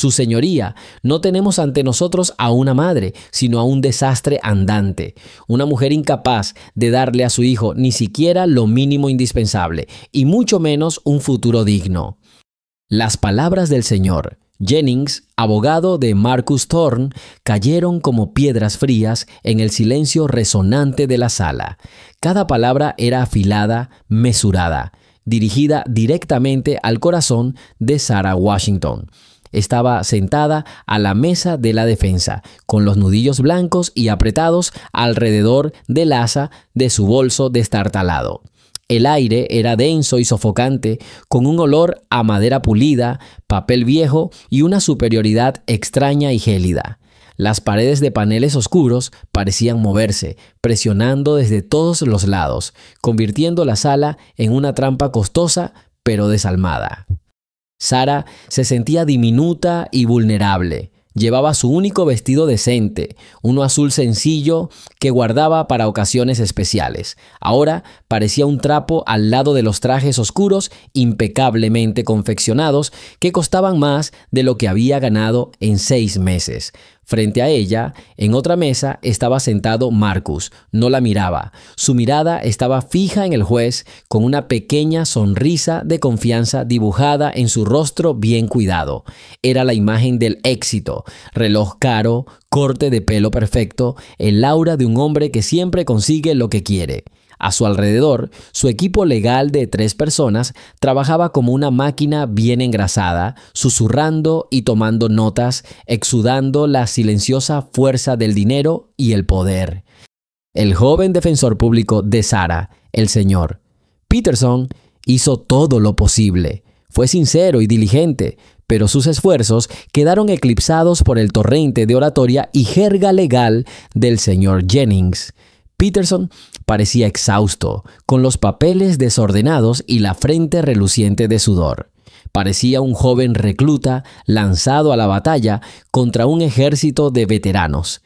Su señoría, no tenemos ante nosotros a una madre, sino a un desastre andante, una mujer incapaz de darle a su hijo ni siquiera lo mínimo indispensable, y mucho menos un futuro digno. Las palabras del señor Jennings, abogado de Marcus Thorne, cayeron como piedras frías en el silencio resonante de la sala. Cada palabra era afilada, mesurada, dirigida directamente al corazón de Sarah Washington. Estaba sentada a la mesa de la defensa, con los nudillos blancos y apretados alrededor del asa de su bolso destartalado. El aire era denso y sofocante, con un olor a madera pulida, papel viejo y una superioridad extraña y gélida. Las paredes de paneles oscuros parecían moverse, presionando desde todos los lados, convirtiendo la sala en una trampa costosa pero desalmada. Sarah se sentía diminuta y vulnerable. Llevaba su único vestido decente, uno azul sencillo que guardaba para ocasiones especiales. Ahora parecía un trapo al lado de los trajes oscuros impecablemente confeccionados que costaban más de lo que había ganado en 6 meses. Frente a ella, en otra mesa, estaba sentado Marcus. No la miraba. Su mirada estaba fija en el juez, con una pequeña sonrisa de confianza dibujada en su rostro bien cuidado. Era la imagen del éxito, reloj caro, corte de pelo perfecto, el aura de un hombre que siempre consigue lo que quiere. A su alrededor, su equipo legal de 3 personas trabajaba como una máquina bien engrasada, susurrando y tomando notas, exudando la silenciosa fuerza del dinero y el poder. El joven defensor público de Sarah, el señor Peterson, hizo todo lo posible. Fue sincero y diligente, pero sus esfuerzos quedaron eclipsados por el torrente de oratoria y jerga legal del señor Jennings. Peterson parecía exhausto, con los papeles desordenados y la frente reluciente de sudor. Parecía un joven recluta lanzado a la batalla contra un ejército de veteranos.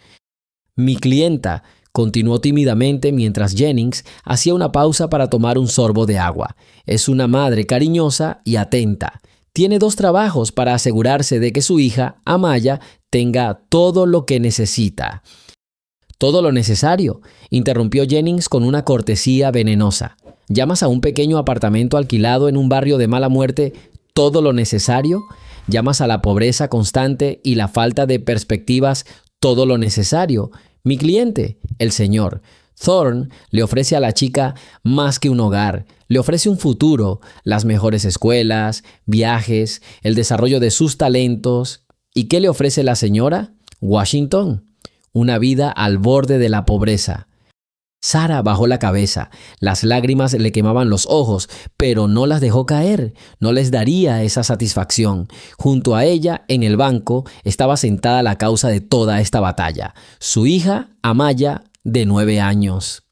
Mi clienta, continuó tímidamente mientras Jennings hacía una pausa para tomar un sorbo de agua, es una madre cariñosa y atenta. Tiene 2 trabajos para asegurarse de que su hija, Amaya, tenga todo lo que necesita. «Todo lo necesario», interrumpió Jennings con una cortesía venenosa. «¿Llamas a un pequeño apartamento alquilado en un barrio de mala muerte todo lo necesario? ¿Llamas a la pobreza constante y la falta de perspectivas todo lo necesario? Mi cliente, el señor Thorne, le ofrece a la chica más que un hogar, le ofrece un futuro, las mejores escuelas, viajes, el desarrollo de sus talentos. ¿Y qué le ofrece la señora Washington? Una vida al borde de la pobreza». Sarah bajó la cabeza. Las lágrimas le quemaban los ojos, pero no las dejó caer. No les daría esa satisfacción. Junto a ella, en el banco, estaba sentada la causa de toda esta batalla. Su hija, Amaya, de 9 años.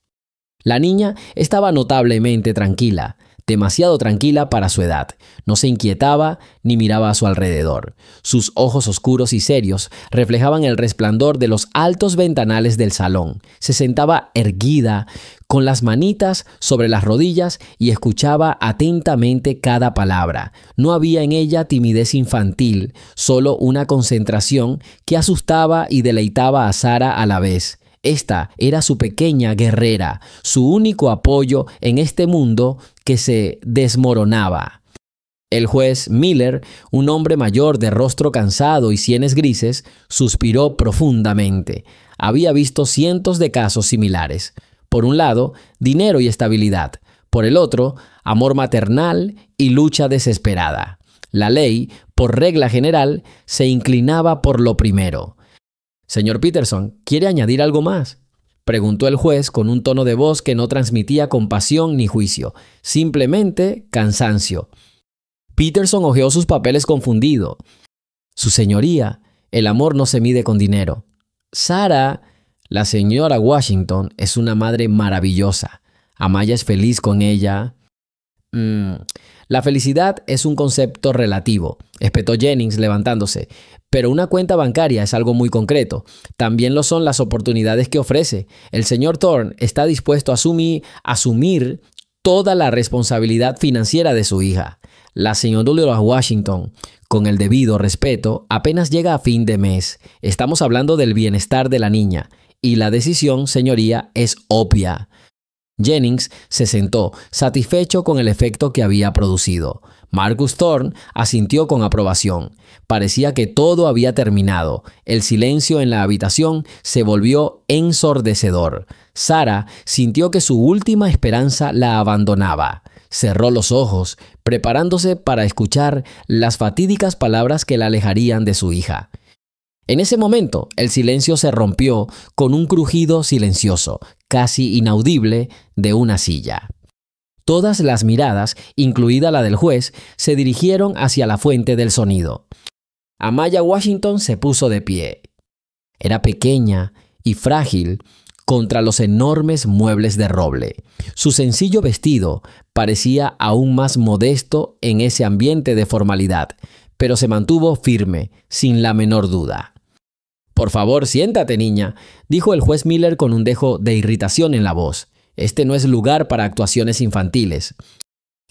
La niña estaba notablemente tranquila. Demasiado tranquila para su edad. No se inquietaba ni miraba a su alrededor. Sus ojos oscuros y serios reflejaban el resplandor de los altos ventanales del salón. Se sentaba erguida, con las manitas sobre las rodillas y escuchaba atentamente cada palabra. No había en ella timidez infantil, solo una concentración que asustaba y deleitaba a Sarah a la vez. Esta era su pequeña guerrera, su único apoyo en este mundo que se desmoronaba. El juez Miller, un hombre mayor de rostro cansado y sienes grises, suspiró profundamente. Había visto cientos de casos similares. Por un lado, dinero y estabilidad. Por el otro, amor maternal y lucha desesperada. La ley, por regla general, se inclinaba por lo primero. «Señor Peterson, ¿quiere añadir algo más?», preguntó el juez con un tono de voz que no transmitía compasión ni juicio, simplemente cansancio. Peterson hojeó sus papeles confundido. «Su señoría, el amor no se mide con dinero. Sarah, la señora Washington, es una madre maravillosa. Amaya es feliz con ella». La felicidad es un concepto relativo, espetó Jennings levantándose, pero una cuenta bancaria es algo muy concreto. También lo son las oportunidades que ofrece. El señor Thorne está dispuesto a asumir toda la responsabilidad financiera de su hija. La señora Washington con el debido respeto, apenas llega a fin de mes. Estamos hablando del bienestar de la niña, y la decisión, señoría, es obvia. Jennings se sentó, satisfecho con el efecto que había producido. Marcus Thorne asintió con aprobación. Parecía que todo había terminado. El silencio en la habitación se volvió ensordecedor. Sarah sintió que su última esperanza la abandonaba. Cerró los ojos, preparándose para escuchar las fatídicas palabras que la alejarían de su hija. En ese momento, el silencio se rompió con un crujido silencioso, casi inaudible, de una silla. Todas las miradas, incluida la del juez, se dirigieron hacia la fuente del sonido. Amaya Washington se puso de pie. Era pequeña y frágil contra los enormes muebles de roble. Su sencillo vestido parecía aún más modesto en ese ambiente de formalidad, pero se mantuvo firme, sin la menor duda. «Por favor, siéntate, niña», dijo el juez Miller con un dejo de irritación en la voz. «Este no es lugar para actuaciones infantiles».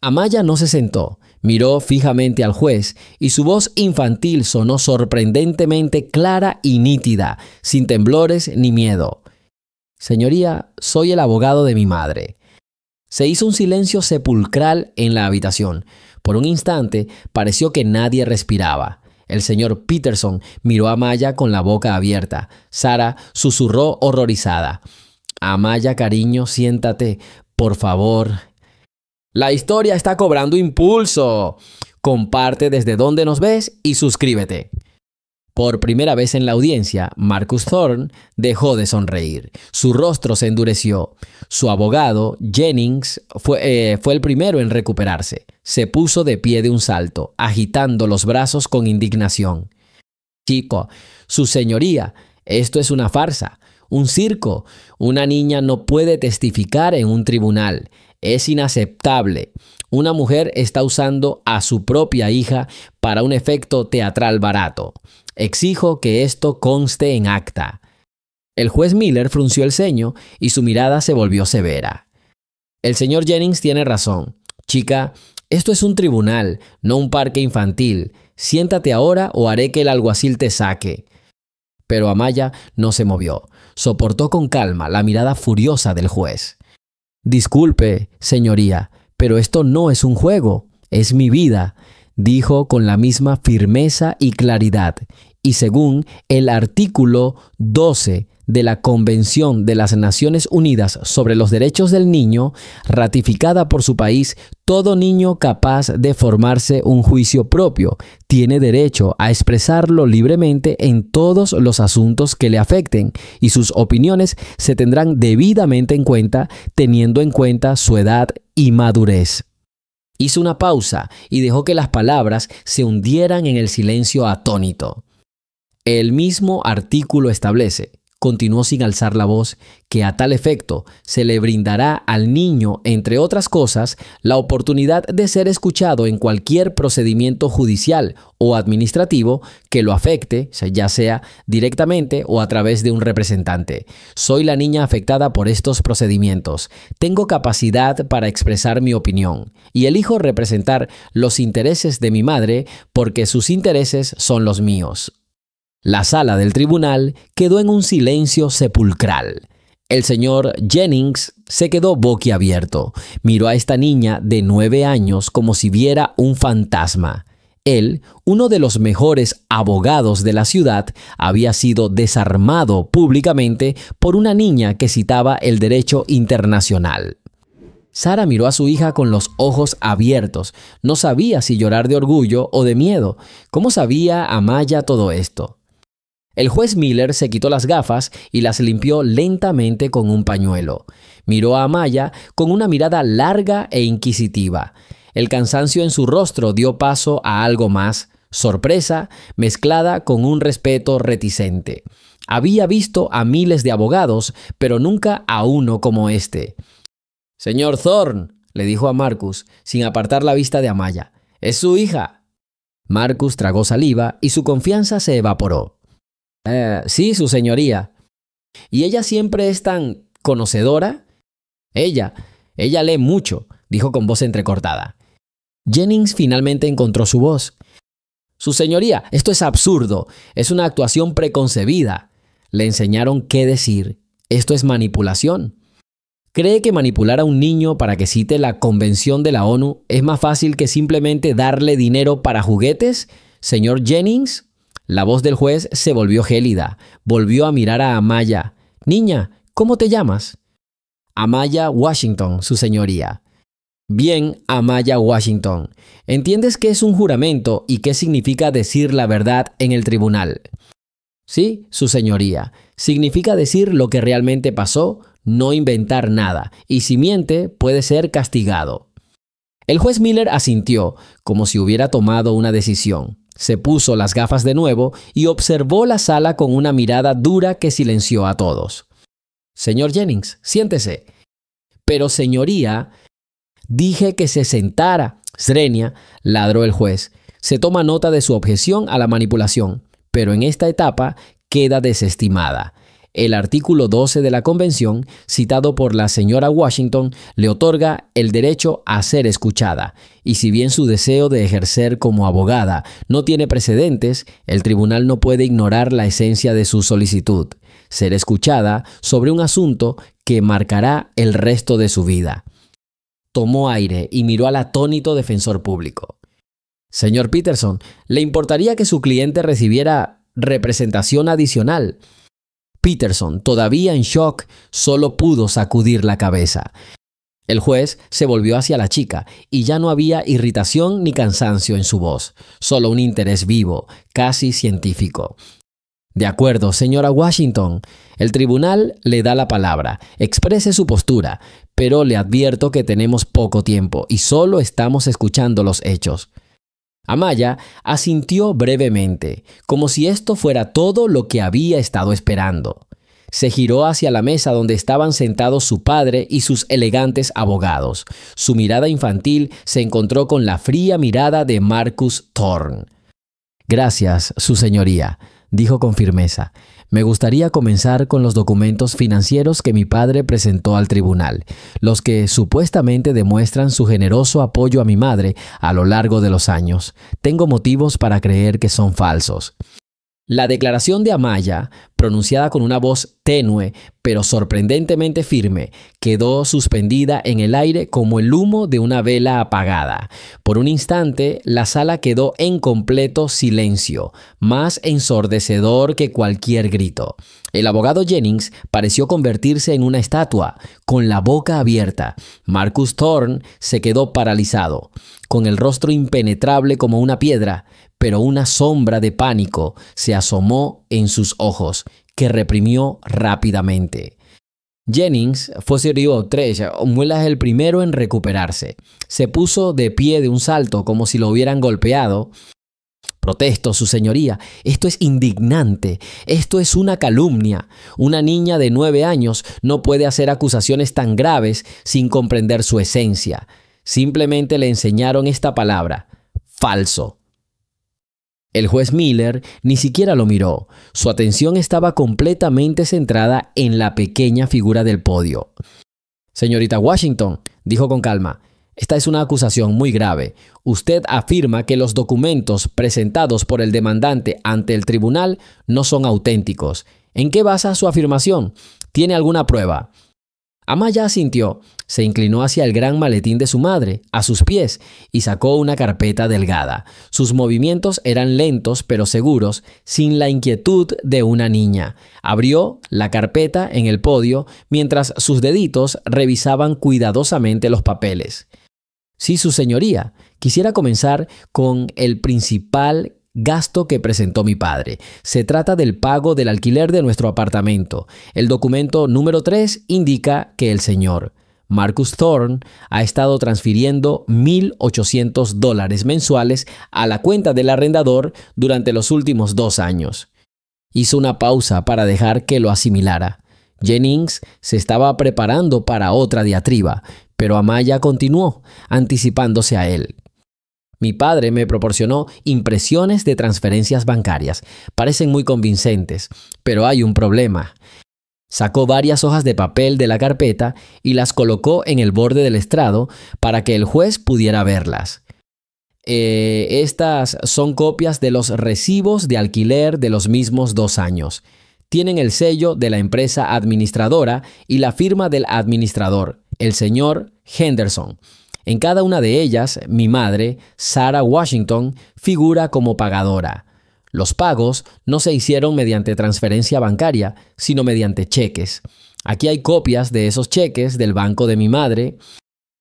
Amaya no se sentó, miró fijamente al juez y su voz infantil sonó sorprendentemente clara y nítida, sin temblores ni miedo. «Señoría, soy el abogado de mi madre». Se hizo un silencio sepulcral en la habitación. Por un instante pareció que nadie respiraba. El señor Peterson miró a Amaya con la boca abierta. Sarah susurró horrorizada. «Amaya, cariño, siéntate, por favor». «La historia está cobrando impulso. Comparte desde donde nos ves y suscríbete». Por primera vez en la audiencia, Marcus Thorne dejó de sonreír. Su rostro se endureció. Su abogado, Jennings, fue el primero en recuperarse. Se puso de pie de un salto, agitando los brazos con indignación. «Chico, su señoría, esto es una farsa, un circo. Una niña no puede testificar en un tribunal. Es inaceptable. Una mujer está usando a su propia hija para un efecto teatral barato. Exijo que esto conste en acta». El juez Miller frunció el ceño y su mirada se volvió severa. «El señor Jennings tiene razón. Chica, esto es un tribunal, no un parque infantil. Siéntate ahora o haré que el alguacil te saque». Pero Amaya no se movió. Soportó con calma la mirada furiosa del juez. «Disculpe, señoría, pero esto no es un juego, es mi vida», dijo con la misma firmeza y claridad. Y según el artículo 12 de la Convención de las Naciones Unidas sobre los Derechos del Niño, ratificada por su país, todo niño capaz de formarse un juicio propio tiene derecho a expresarlo libremente en todos los asuntos que le afecten, y sus opiniones se tendrán debidamente en cuenta, teniendo en cuenta su edad y madurez. Hizo una pausa y dejó que las palabras se hundieran en el silencio atónito. El mismo artículo establece, continuó sin alzar la voz, que a tal efecto se le brindará al niño, entre otras cosas, la oportunidad de ser escuchado en cualquier procedimiento judicial o administrativo que lo afecte, ya sea directamente o a través de un representante. Soy la niña afectada por estos procedimientos. Tengo capacidad para expresar mi opinión y elijo representar los intereses de mi madre porque sus intereses son los míos. La sala del tribunal quedó en un silencio sepulcral. El señor Jennings se quedó boquiabierto. Miró a esta niña de 9 años como si viera un fantasma. Él, uno de los mejores abogados de la ciudad, había sido desarmado públicamente por una niña que citaba el derecho internacional. Sarah miró a su hija con los ojos abiertos. No sabía si llorar de orgullo o de miedo. ¿Cómo sabía Amaya todo esto? El juez Miller se quitó las gafas y las limpió lentamente con un pañuelo. Miró a Amaya con una mirada larga e inquisitiva. El cansancio en su rostro dio paso a algo más, sorpresa mezclada con un respeto reticente. Había visto a miles de abogados, pero nunca a uno como este. «Señor Thorne», le dijo a Marcus, sin apartar la vista de Amaya, «¿es su hija?». Marcus tragó saliva y su confianza se evaporó. «Sí, su señoría». «¿Y ella siempre es tan conocedora?» Ella lee mucho», dijo con voz entrecortada. Jennings finalmente encontró su voz. Su señoría, esto es absurdo. Es una actuación preconcebida. Le enseñaron qué decir. Esto es manipulación. ¿Cree que manipular a un niño para que cite la Convención de la ONU es más fácil que simplemente darle dinero para juguetes, señor Jennings? La voz del juez se volvió gélida. Volvió a mirar a Amaya. Niña, ¿cómo te llamas? Amaya Washington, su señoría. Bien, Amaya Washington. ¿Entiendes qué es un juramento y qué significa decir la verdad en el tribunal? Sí, su señoría. Significa decir lo que realmente pasó, no inventar nada, y si miente puede ser castigado. El juez Miller asintió, como si hubiera tomado una decisión. Se puso las gafas de nuevo y observó la sala con una mirada dura que silenció a todos. Señor Jennings, siéntese. Pero señoría, dije que se sentara. Srenia, ladró el juez. Se toma nota de su objeción a la manipulación, pero en esta etapa queda desestimada. El artículo 12 de la Convención, citado por la señora Washington, le otorga el derecho a ser escuchada, y si bien su deseo de ejercer como abogada no tiene precedentes, el tribunal no puede ignorar la esencia de su solicitud: ser escuchada sobre un asunto que marcará el resto de su vida. Tomó aire y miró al atónito defensor público. Señor Peterson, ¿le importaría que su cliente recibiera representación adicional? Peterson, todavía en shock, solo pudo sacudir la cabeza. El juez se volvió hacia la chica y ya no había irritación ni cansancio en su voz, solo un interés vivo, casi científico. De acuerdo, señora Washington, el tribunal le da la palabra. Exprese su postura, pero le advierto que tenemos poco tiempo y solo estamos escuchando los hechos. Amaya asintió brevemente, como si esto fuera todo lo que había estado esperando. Se giró hacia la mesa donde estaban sentados su padre y sus elegantes abogados. Su mirada infantil se encontró con la fría mirada de Marcus Thorne. Gracias, su señoría, dijo con firmeza. Me gustaría comenzar con los documentos financieros que mi padre presentó al tribunal, los que supuestamente demuestran su generoso apoyo a mi madre a lo largo de los años. Tengo motivos para creer que son falsos. La declaración de Amaya, pronunciada con una voz tenue pero sorprendentemente firme, quedó suspendida en el aire como el humo de una vela apagada. Por un instante, la sala quedó en completo silencio, más ensordecedor que cualquier grito. El abogado Jennings pareció convertirse en una estatua, con la boca abierta. Marcus Thorne se quedó paralizado, con el rostro impenetrable como una piedra, pero una sombra de pánico se asomó en sus ojos, que reprimió rápidamente. Jennings fue muelas el primero en recuperarse. Se puso de pie de un salto como si lo hubieran golpeado. Protesto, su señoría, esto es indignante, esto es una calumnia. Una niña de 9 años no puede hacer acusaciones tan graves sin comprender su esencia. Simplemente le enseñaron esta palabra: falso. El juez Miller ni siquiera lo miró. Su atención estaba completamente centrada en la pequeña figura del podio. Señorita Washington, dijo con calma, esta es una acusación muy grave. Usted afirma que los documentos presentados por el demandante ante el tribunal no son auténticos. ¿En qué basa su afirmación? ¿Tiene alguna prueba? Amaya asintió, se inclinó hacia el gran maletín de su madre, a sus pies, y sacó una carpeta delgada. Sus movimientos eran lentos pero seguros, sin la inquietud de una niña. Abrió la carpeta en el podio mientras sus deditos revisaban cuidadosamente los papeles. Sí, su señoría, quisiera comenzar con el principal gasto que presentó mi padre. Se trata del pago del alquiler de nuestro apartamento. El documento número 3 indica que el señor Marcus Thorne ha estado transfiriendo $1,800 mensuales a la cuenta del arrendador durante los últimos 2 años. Hizo una pausa para dejar que lo asimilara. Jennings se estaba preparando para otra diatriba, pero Amaya continuó, anticipándose a él. Mi padre me proporcionó impresiones de transferencias bancarias. Parecen muy convincentes, pero hay un problema. Sacó varias hojas de papel de la carpeta y las colocó en el borde del estrado para que el juez pudiera verlas. Estas son copias de los recibos de alquiler de los mismos 2 años. Tienen el sello de la empresa administradora y la firma del administrador, el señor Henderson. En cada una de ellas, mi madre, Sarah Washington, figura como pagadora. Los pagos no se hicieron mediante transferencia bancaria, sino mediante cheques. Aquí hay copias de esos cheques del banco de mi madre.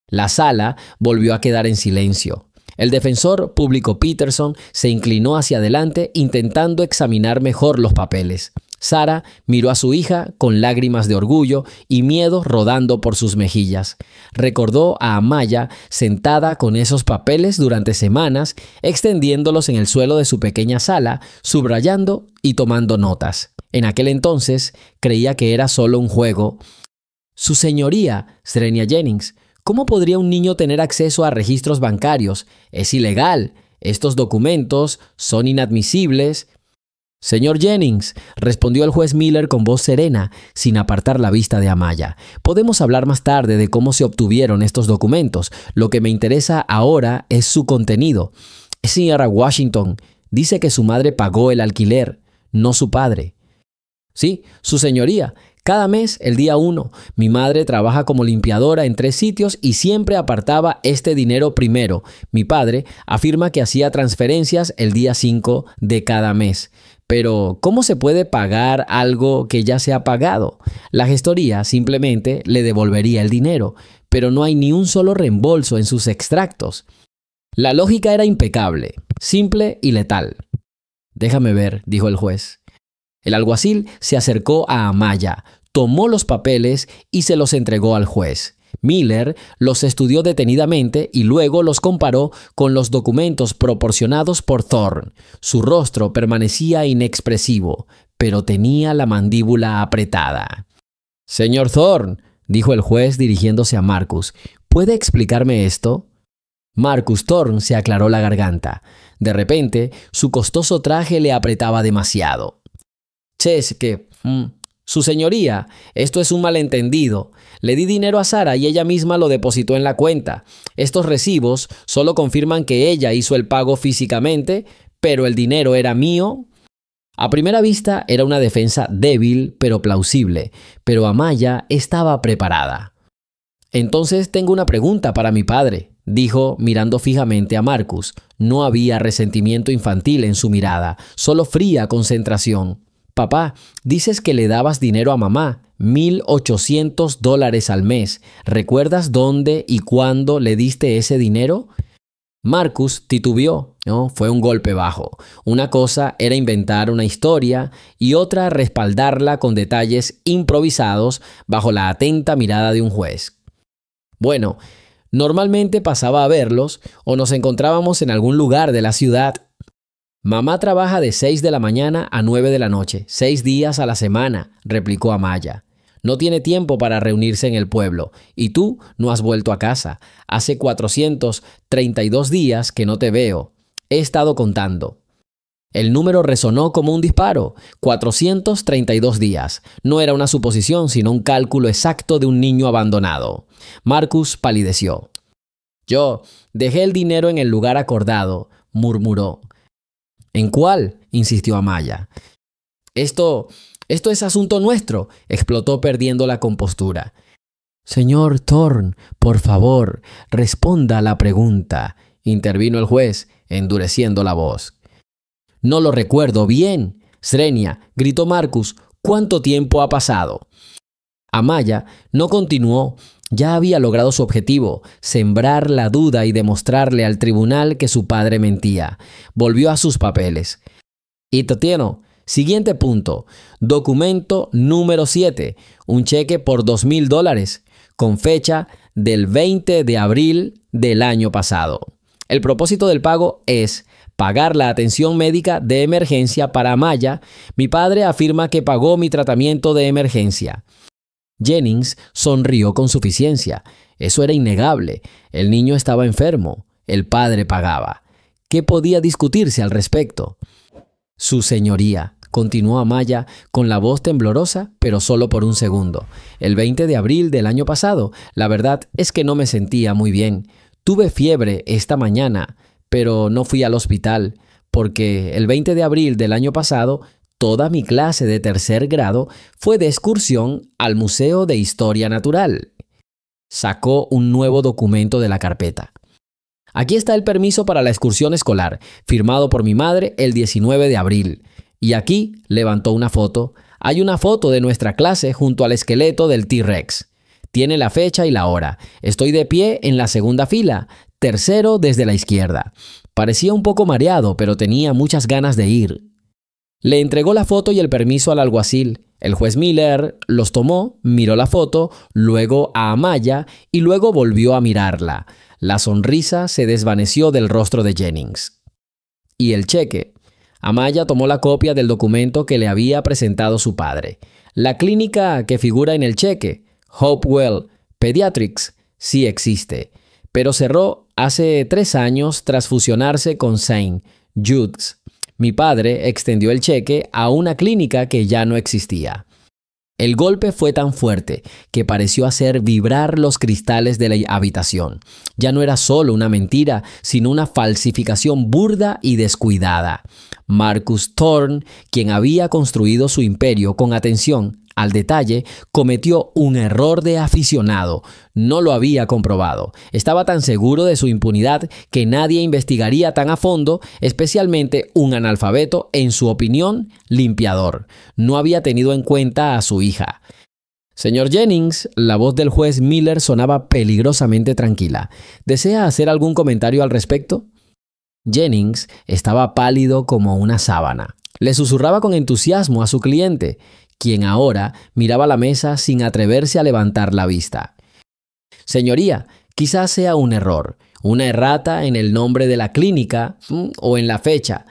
La sala volvió a quedar en silencio. El defensor público Peterson se inclinó hacia adelante intentando examinar mejor los papeles. Sarah miró a su hija con lágrimas de orgullo y miedo rodando por sus mejillas. Recordó a Amaya sentada con esos papeles durante semanas, extendiéndolos en el suelo de su pequeña sala, subrayando y tomando notas. En aquel entonces creía que era solo un juego. Su señoría, Serenia Jennings, ¿cómo podría un niño tener acceso a registros bancarios? Es ilegal. Estos documentos son inadmisibles. Señor Jennings, respondió el juez Miller con voz serena, sin apartar la vista de Amaya. Podemos hablar más tarde de cómo se obtuvieron estos documentos. Lo que me interesa ahora es su contenido. Señora Washington, dice que su madre pagó el alquiler, no su padre. Sí, su señoría. Cada mes, el día 1, mi madre trabaja como limpiadora en 3 sitios y siempre apartaba este dinero primero. Mi padre afirma que hacía transferencias el día 5 de cada mes. Pero, ¿cómo se puede pagar algo que ya se ha pagado? La gestoría simplemente le devolvería el dinero, pero no hay ni un solo reembolso en sus extractos. La lógica era impecable, simple y letal. Déjame ver, dijo el juez. El alguacil se acercó a Amaya, tomó los papeles y se los entregó al juez. Miller los estudió detenidamente y luego los comparó con los documentos proporcionados por Thorne. Su rostro permanecía inexpresivo, pero tenía la mandíbula apretada. «Señor Thorne», dijo el juez dirigiéndose a Marcus, «¿puede explicarme esto?» Marcus Thorne se aclaró la garganta. De repente, su costoso traje le apretaba demasiado. Su señoría, esto es un malentendido. Le di dinero a Sarah y ella misma lo depositó en la cuenta. Estos recibos solo confirman que ella hizo el pago físicamente, pero el dinero era mío. A primera vista era una defensa débil pero plausible, pero Amaya estaba preparada. Entonces tengo una pregunta para mi padre, dijo mirando fijamente a Marcus. No había resentimiento infantil en su mirada, solo fría concentración. Papá, dices que le dabas dinero a mamá, $1,800 al mes. ¿Recuerdas dónde y cuándo le diste ese dinero? Marcus titubeó. No, fue un golpe bajo. Una cosa era inventar una historia y otra respaldarla con detalles improvisados bajo la atenta mirada de un juez. Bueno, normalmente pasaba a verlos o nos encontrábamos en algún lugar de la ciudad. Mamá trabaja de 6 de la mañana a 9 de la noche, 6 días a la semana, replicó Amaya. No tiene tiempo para reunirse en el pueblo, y tú no has vuelto a casa. Hace 432 días que no te veo. He estado contando. El número resonó como un disparo. 432 días. No era una suposición, sino un cálculo exacto de un niño abandonado. Marcus palideció. Yo dejé el dinero en el lugar acordado, murmuró. ¿En cuál?, insistió Amaya. Esto es asunto nuestro, explotó perdiendo la compostura. Señor Thorne, por favor, responda a la pregunta, intervino el juez, endureciendo la voz. No lo recuerdo bien. Serenia, gritó Marcus, ¿cuánto tiempo ha pasado? Amaya no continuó. Ya había logrado su objetivo, sembrar la duda y demostrarle al tribunal que su padre mentía. Volvió a sus papeles. Y Tatiano, siguiente punto. Documento número 7. Un cheque por $2,000, con fecha del 20 de abril del año pasado. El propósito del pago es pagar la atención médica de emergencia para Amaya. Mi padre afirma que pagó mi tratamiento de emergencia. Jennings sonrió con suficiencia. Eso era innegable. El niño estaba enfermo. El padre pagaba. ¿Qué podía discutirse al respecto? Su señoría, continuó Amaya con la voz temblorosa, pero solo por un segundo. El 20 de abril del año pasado, la verdad es que no me sentía muy bien. Tuve fiebre esta mañana, pero no fui al hospital porque el 20 de abril del año pasado toda mi clase de tercer grado fue de excursión al Museo de Historia Natural. Sacó un nuevo documento de la carpeta. Aquí está el permiso para la excursión escolar, firmado por mi madre el 19 de abril. Y aquí levantó una foto. Hay una foto de nuestra clase junto al esqueleto del T-Rex. Tiene la fecha y la hora. Estoy de pie en la segunda fila, tercero desde la izquierda. Parecía un poco mareado, pero tenía muchas ganas de ir. Le entregó la foto y el permiso al alguacil. El juez Miller los tomó, miró la foto, luego a Amaya y luego volvió a mirarla. La sonrisa se desvaneció del rostro de Jennings. ¿Y el cheque? Amaya tomó la copia del documento que le había presentado su padre. La clínica que figura en el cheque, Hopewell Pediatrics, sí existe, pero cerró hace 3 años tras fusionarse con St. Jude's. Mi padre extendió el cheque a una clínica que ya no existía. El golpe fue tan fuerte que pareció hacer vibrar los cristales de la habitación. Ya no era solo una mentira, sino una falsificación burda y descuidada. Marcus Thorne, quien había construido su imperio con atención al detalle, cometió un error de aficionado. No lo había comprobado. Estaba tan seguro de su impunidad que nadie investigaría tan a fondo, especialmente un analfabeto, en su opinión, limpiador. No había tenido en cuenta a su hija. Señor Jennings, la voz del juez Miller sonaba peligrosamente tranquila. ¿Desea hacer algún comentario al respecto? Jennings estaba pálido como una sábana. Le susurraba con entusiasmo a su cliente, quien ahora miraba la mesa sin atreverse a levantar la vista. Señoría, quizás sea un error, una errata en el nombre de la clínica o en la fecha.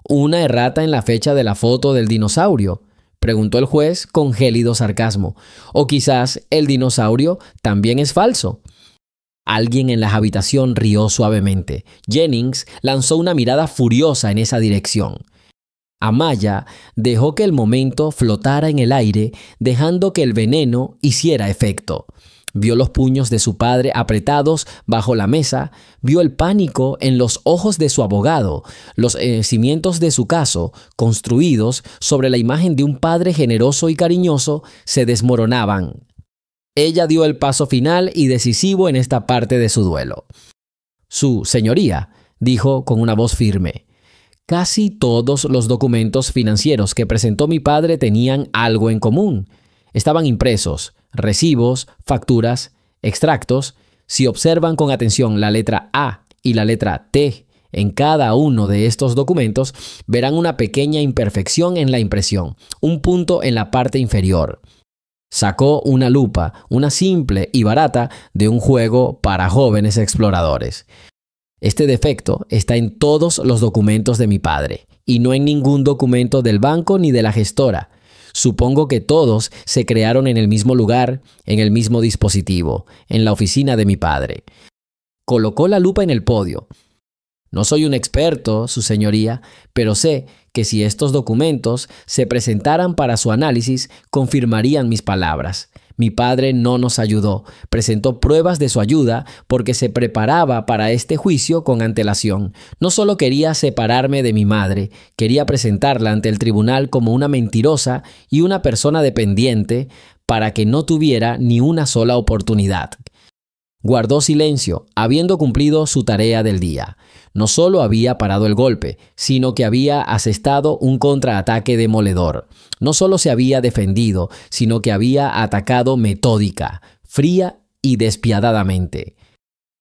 ¿Una errata en la fecha de la foto del dinosaurio?, preguntó el juez con gélido sarcasmo. ¿O quizás el dinosaurio también es falso? Alguien en la habitación rió suavemente. Jennings lanzó una mirada furiosa en esa dirección. Amaya dejó que el momento flotara en el aire, dejando que el veneno hiciera efecto. Vio los puños de su padre apretados bajo la mesa, vio el pánico en los ojos de su abogado. Los cimientos de su caso, construidos sobre la imagen de un padre generoso y cariñoso, se desmoronaban. Ella dio el paso final y decisivo en esta parte de su duelo. Su señoría, dijo con una voz firme. Casi todos los documentos financieros que presentó mi padre tenían algo en común. Estaban impresos, recibos, facturas, extractos. Si observan con atención la letra A y la letra T en cada uno de estos documentos, verán una pequeña imperfección en la impresión, un punto en la parte inferior. Sacó una lupa, una simple y barata, de un juego para jóvenes exploradores. Este defecto está en todos los documentos de mi padre y no en ningún documento del banco ni de la gestora. Supongo que todos se crearon en el mismo lugar, en el mismo dispositivo, en la oficina de mi padre. Colocó la lupa en el podio. No soy un experto, su señoría, pero sé que si estos documentos se presentaran para su análisis, confirmarían mis palabras. Mi padre no nos ayudó, presentó pruebas de su ayuda porque se preparaba para este juicio con antelación. No solo quería separarme de mi madre, quería presentarla ante el tribunal como una mentirosa y una persona dependiente para que no tuviera ni una sola oportunidad. Guardó silencio, habiendo cumplido su tarea del día. No solo había parado el golpe, sino que había asestado un contraataque demoledor. No solo se había defendido, sino que había atacado metódica, fría y despiadadamente.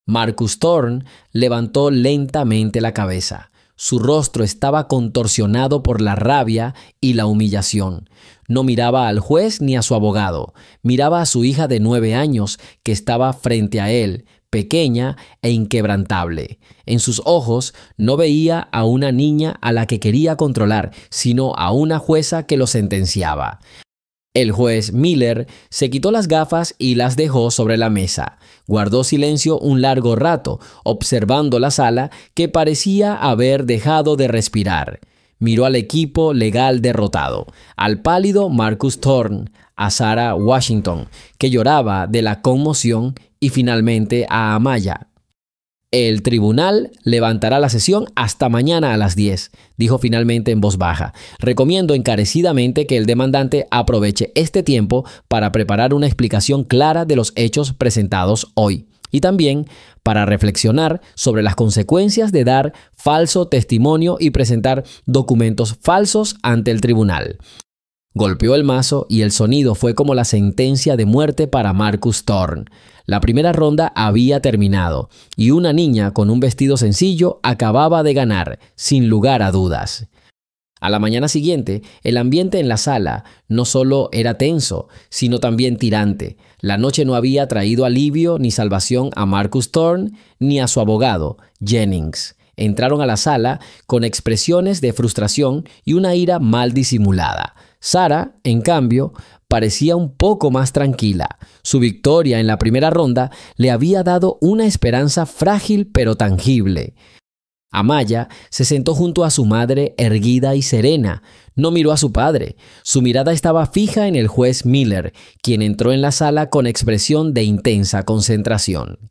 Marcus Thorne levantó lentamente la cabeza. Su rostro estaba contorsionado por la rabia y la humillación. No miraba al juez ni a su abogado. Miraba a su hija de 9 años que estaba frente a él, pequeña e inquebrantable. En sus ojos no veía a una niña a la que quería controlar, sino a una jueza que lo sentenciaba. El juez Miller se quitó las gafas y las dejó sobre la mesa. Guardó silencio un largo rato, observando la sala que parecía haber dejado de respirar. Miró al equipo legal derrotado, al pálido Marcus Thorne, a Sarah Washington, que lloraba de la conmoción, y finalmente a Amaya. El tribunal levantará la sesión hasta mañana a las 10, dijo finalmente en voz baja. Recomiendo encarecidamente que el demandante aproveche este tiempo para preparar una explicación clara de los hechos presentados hoy y también para reflexionar sobre las consecuencias de dar falso testimonio y presentar documentos falsos ante el tribunal. Golpeó el mazo y el sonido fue como la sentencia de muerte para Marcus Thorne. La primera ronda había terminado y una niña con un vestido sencillo acababa de ganar, sin lugar a dudas. A la mañana siguiente, el ambiente en la sala no solo era tenso, sino también tirante. La noche no había traído alivio ni salvación a Marcus Thorne ni a su abogado, Jennings. Entraron a la sala con expresiones de frustración y una ira mal disimulada. Sarah, en cambio, parecía un poco más tranquila. Su victoria en la primera ronda le había dado una esperanza frágil pero tangible. Amaya se sentó junto a su madre erguida y serena. No miró a su padre. Su mirada estaba fija en el juez Miller, quien entró en la sala con expresión de intensa concentración.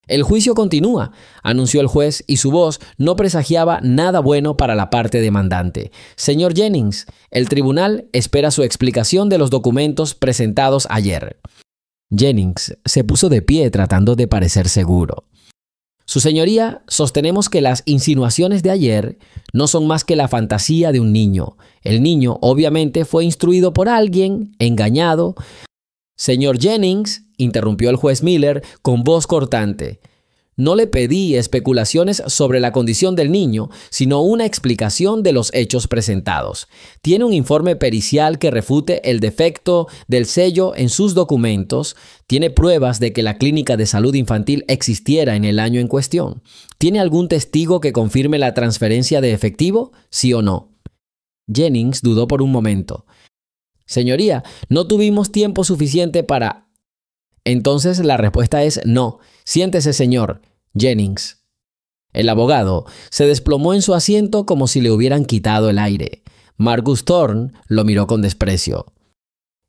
El juicio continúa, anunció el juez, y su voz no presagiaba nada bueno para la parte demandante. Señor Jennings, el tribunal espera su explicación de los documentos presentados ayer. Jennings se puso de pie tratando de parecer seguro. Su señoría, sostenemos que las insinuaciones de ayer no son más que la fantasía de un niño. El niño obviamente fue instruido por alguien, engañado. Señor Jennings, interrumpió el juez Miller con voz cortante, no le pedí especulaciones sobre la condición del niño, sino una explicación de los hechos presentados. ¿Tiene un informe pericial que refute el defecto del sello en sus documentos? ¿Tiene pruebas de que la clínica de salud infantil existiera en el año en cuestión? ¿Tiene algún testigo que confirme la transferencia de efectivo? ¿Sí o no? Jennings dudó por un momento. Señoría, no tuvimos tiempo suficiente para... Entonces la respuesta es no. Siéntese, señor Jennings. El abogado se desplomó en su asiento como si le hubieran quitado el aire. Marcus Thorne lo miró con desprecio.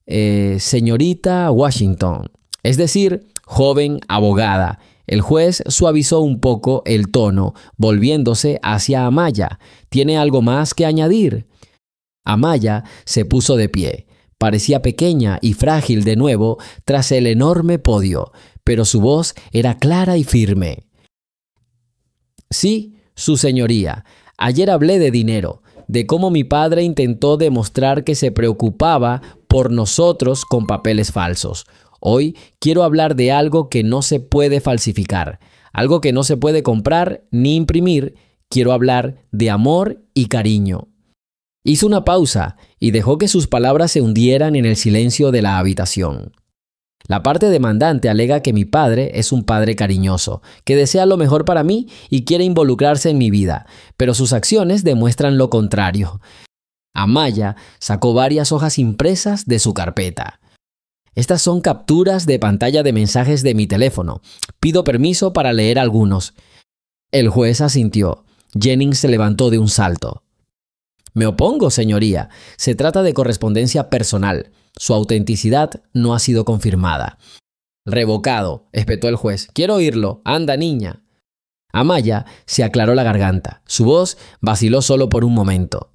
Señorita Washington, es decir, joven abogada. El juez suavizó un poco el tono, volviéndose hacia Amaya. ¿Tiene algo más que añadir? Amaya se puso de pie. Parecía pequeña y frágil de nuevo tras el enorme podio, pero su voz era clara y firme. Sí, su señoría, ayer hablé de dinero, de cómo mi padre intentó demostrar que se preocupaba por nosotros con papeles falsos. Hoy quiero hablar de algo que no se puede falsificar, algo que no se puede comprar ni imprimir. Quiero hablar de amor y cariño. Hizo una pausa y dejó que sus palabras se hundieran en el silencio de la habitación. La parte demandante alega que mi padre es un padre cariñoso, que desea lo mejor para mí y quiere involucrarse en mi vida, pero sus acciones demuestran lo contrario. Amaya sacó varias hojas impresas de su carpeta. Estas son capturas de pantalla de mensajes de mi teléfono. Pido permiso para leer algunos. El juez asintió. Jennings se levantó de un salto. Me opongo, señoría. Se trata de correspondencia personal. Su autenticidad no ha sido confirmada. Revocado, espetó el juez. Quiero oírlo. Anda, niña. Amaya se aclaró la garganta. Su voz vaciló solo por un momento.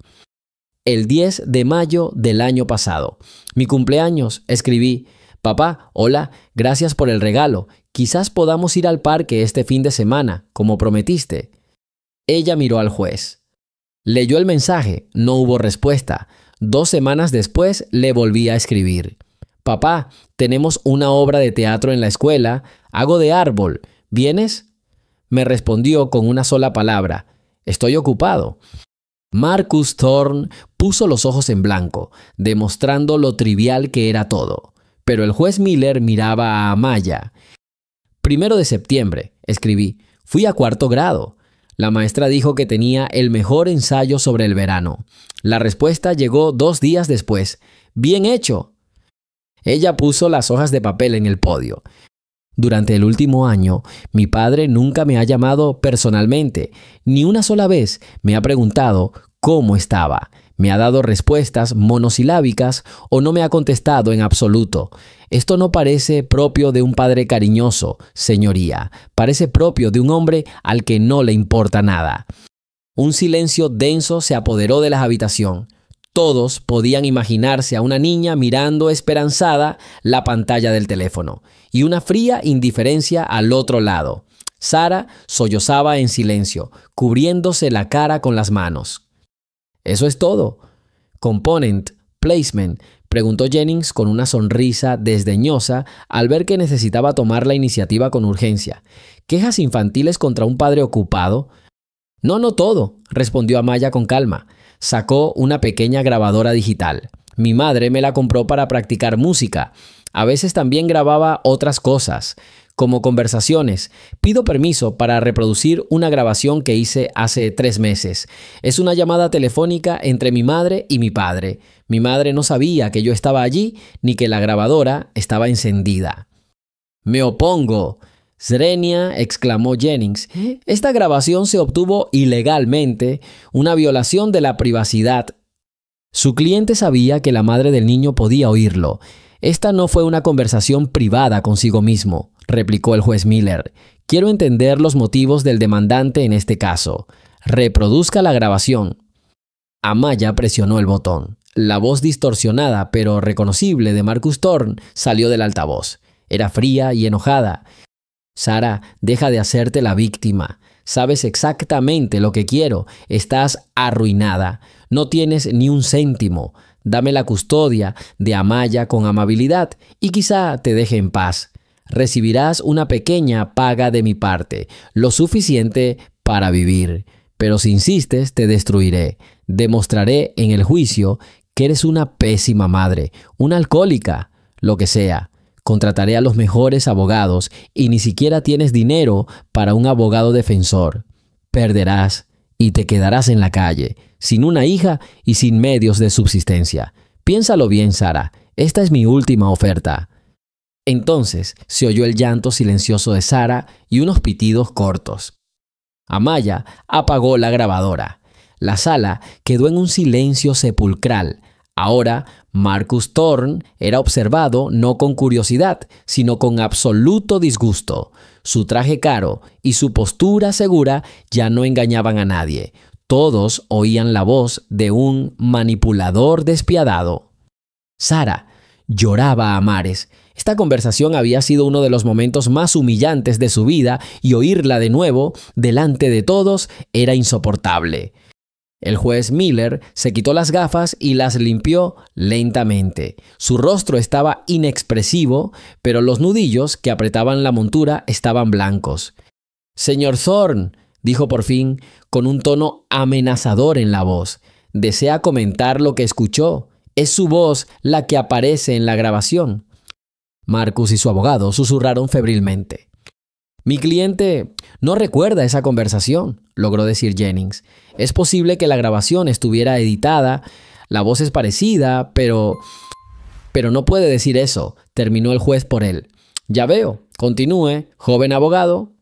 El 10 de mayo del año pasado. Mi cumpleaños, escribí. Papá, hola, gracias por el regalo. Quizás podamos ir al parque este fin de semana, como prometiste. Ella miró al juez. Leyó el mensaje, no hubo respuesta. 2 semanas después le volví a escribir. Papá, tenemos una obra de teatro en la escuela, hago de árbol. ¿Vienes? Me respondió con una sola palabra. Estoy ocupado. Marcus Thorne puso los ojos en blanco, demostrando lo trivial que era todo. Pero el juez Miller miraba a Amaya. 1 de septiembre, escribí. Fui a 4º grado. La maestra dijo que tenía el mejor ensayo sobre el verano. La respuesta llegó 2 días después. ¡Bien hecho! Ella puso las hojas de papel en el podio. Durante el último año, mi padre nunca me ha llamado personalmente. Ni una sola vez me ha preguntado cómo estaba. me ha dado respuestas monosilábicas o no me ha contestado en absoluto. Esto no parece propio de un padre cariñoso, señoría. Parece propio de un hombre al que no le importa nada. Un silencio denso se apoderó de la habitación. Todos podían imaginarse a una niña mirando esperanzada la pantalla del teléfono y una fría indiferencia al otro lado. Sara sollozaba en silencio, cubriéndose la cara con las manos. «Eso es todo. Component, placement», preguntó Jennings con una sonrisa desdeñosa al ver que necesitaba tomar la iniciativa con urgencia. «¿Quejas infantiles contra un padre ocupado?» No todo», respondió Amaya con calma. Sacó una pequeña grabadora digital. Mi madre me la compró para practicar música. A veces también grababa otras cosas, como conversaciones. Pido permiso para reproducir una grabación que hice hace 3 meses. Es una llamada telefónica entre mi madre y mi padre. Mi madre no sabía que yo estaba allí ni que la grabadora estaba encendida. «Me opongo», «Srenia», exclamó Jennings. «Esta grabación se obtuvo ilegalmente, una violación de la privacidad». Su cliente sabía que la madre del niño podía oírlo. «Esta no fue una conversación privada consigo mismo», replicó el juez Miller. «Quiero entender los motivos del demandante en este caso. Reproduzca la grabación». Amaya presionó el botón. La voz distorsionada pero reconocible de Marcus Thorne salió del altavoz. Era fría y enojada. «Sara, deja de hacerte la víctima. Sabes exactamente lo que quiero. Estás arruinada. No tienes ni un céntimo. Dame la custodia de Amaya con amabilidad y quizá te deje en paz. Recibirás una pequeña paga de mi parte, lo suficiente para vivir. Pero si insistes, te destruiré. Demostraré en el juicio que eres una pésima madre, una alcohólica, lo que sea. Contrataré a los mejores abogados y ni siquiera tienes dinero para un abogado defensor. Perderás y te quedarás en la calle, sin una hija y sin medios de subsistencia. Piénsalo bien, Sara. Esta es mi última oferta». Entonces se oyó el llanto silencioso de Sara y unos pitidos cortos. Amaya apagó la grabadora. La sala quedó en un silencio sepulcral. Ahora, Marcus Thorne era observado no con curiosidad, sino con absoluto disgusto. Su traje caro y su postura segura ya no engañaban a nadie. Todos oían la voz de un manipulador despiadado. Sara lloraba a mares. Esta conversación había sido uno de los momentos más humillantes de su vida y oírla de nuevo, delante de todos, era insoportable. El juez Miller se quitó las gafas y las limpió lentamente. Su rostro estaba inexpresivo, pero los nudillos que apretaban la montura estaban blancos. «Señor Thorne», dijo por fin, con un tono amenazador en la voz, «¿desea comentar lo que escuchó? Es su voz la que aparece en la grabación». Marcus y su abogado susurraron febrilmente. «Mi cliente no recuerda esa conversación», logró decir Jennings. «Es posible que la grabación estuviera editada, la voz es parecida, pero no puede decir eso», terminó el juez por él. «Ya veo. Continúe, joven abogado».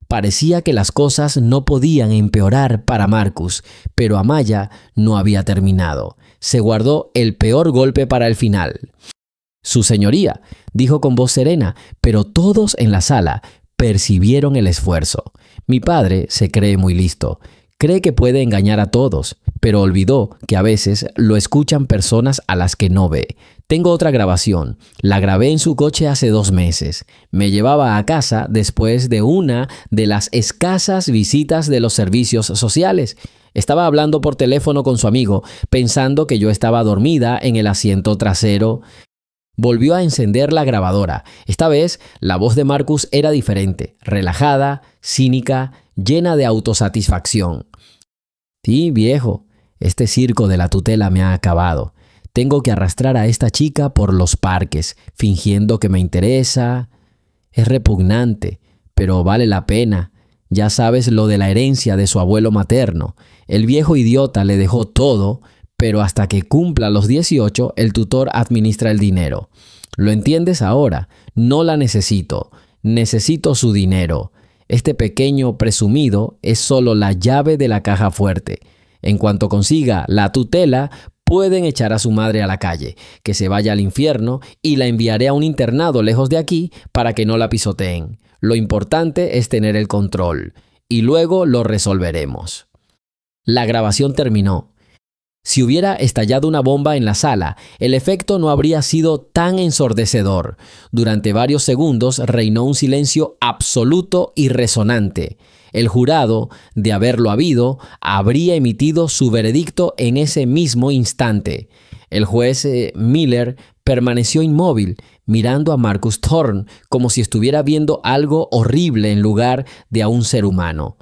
Parecía que las cosas no podían empeorar para Marcus, pero Amaya no había terminado. Se guardó el peor golpe para el final. «Su señoría», dijo con voz serena, pero todos en la sala percibieron el esfuerzo. «Mi padre se cree muy listo. Cree que puede engañar a todos, pero olvidó que a veces lo escuchan personas a las que no ve. Tengo otra grabación. La grabé en su coche hace 2 meses. Me llevaba a casa después de una de las escasas visitas de los servicios sociales. Estaba hablando por teléfono con su amigo, pensando que yo estaba dormida en el asiento trasero». Volvió a encender la grabadora. Esta vez, la voz de Marcus era diferente, relajada, cínica, llena de autosatisfacción. «Sí, viejo, este circo de la tutela me ha acabado. Tengo que arrastrar a esta chica por los parques, fingiendo que me interesa. Es repugnante, pero vale la pena. Ya sabes lo de la herencia de su abuelo materno. El viejo idiota le dejó todo, pero hasta que cumpla los 18, el tutor administra el dinero. ¿Lo entiendes ahora? No la necesito. Necesito su dinero. Este pequeño presumido es solo la llave de la caja fuerte. En cuanto consiga la tutela, pueden echar a su madre a la calle, que se vaya al infierno y la enviaré a un internado lejos de aquí para que no la pisoteen. Lo importante es tener el control y luego lo resolveremos. La grabación terminó. Si hubiera estallado una bomba en la sala, el efecto no habría sido tan ensordecedor. Durante varios segundos reinó un silencio absoluto y resonante. El jurado, de haberlo habido, habría emitido su veredicto en ese mismo instante. El juez Miller permaneció inmóvil, mirando a Marcus Thorne como si estuviera viendo algo horrible en lugar de a un ser humano.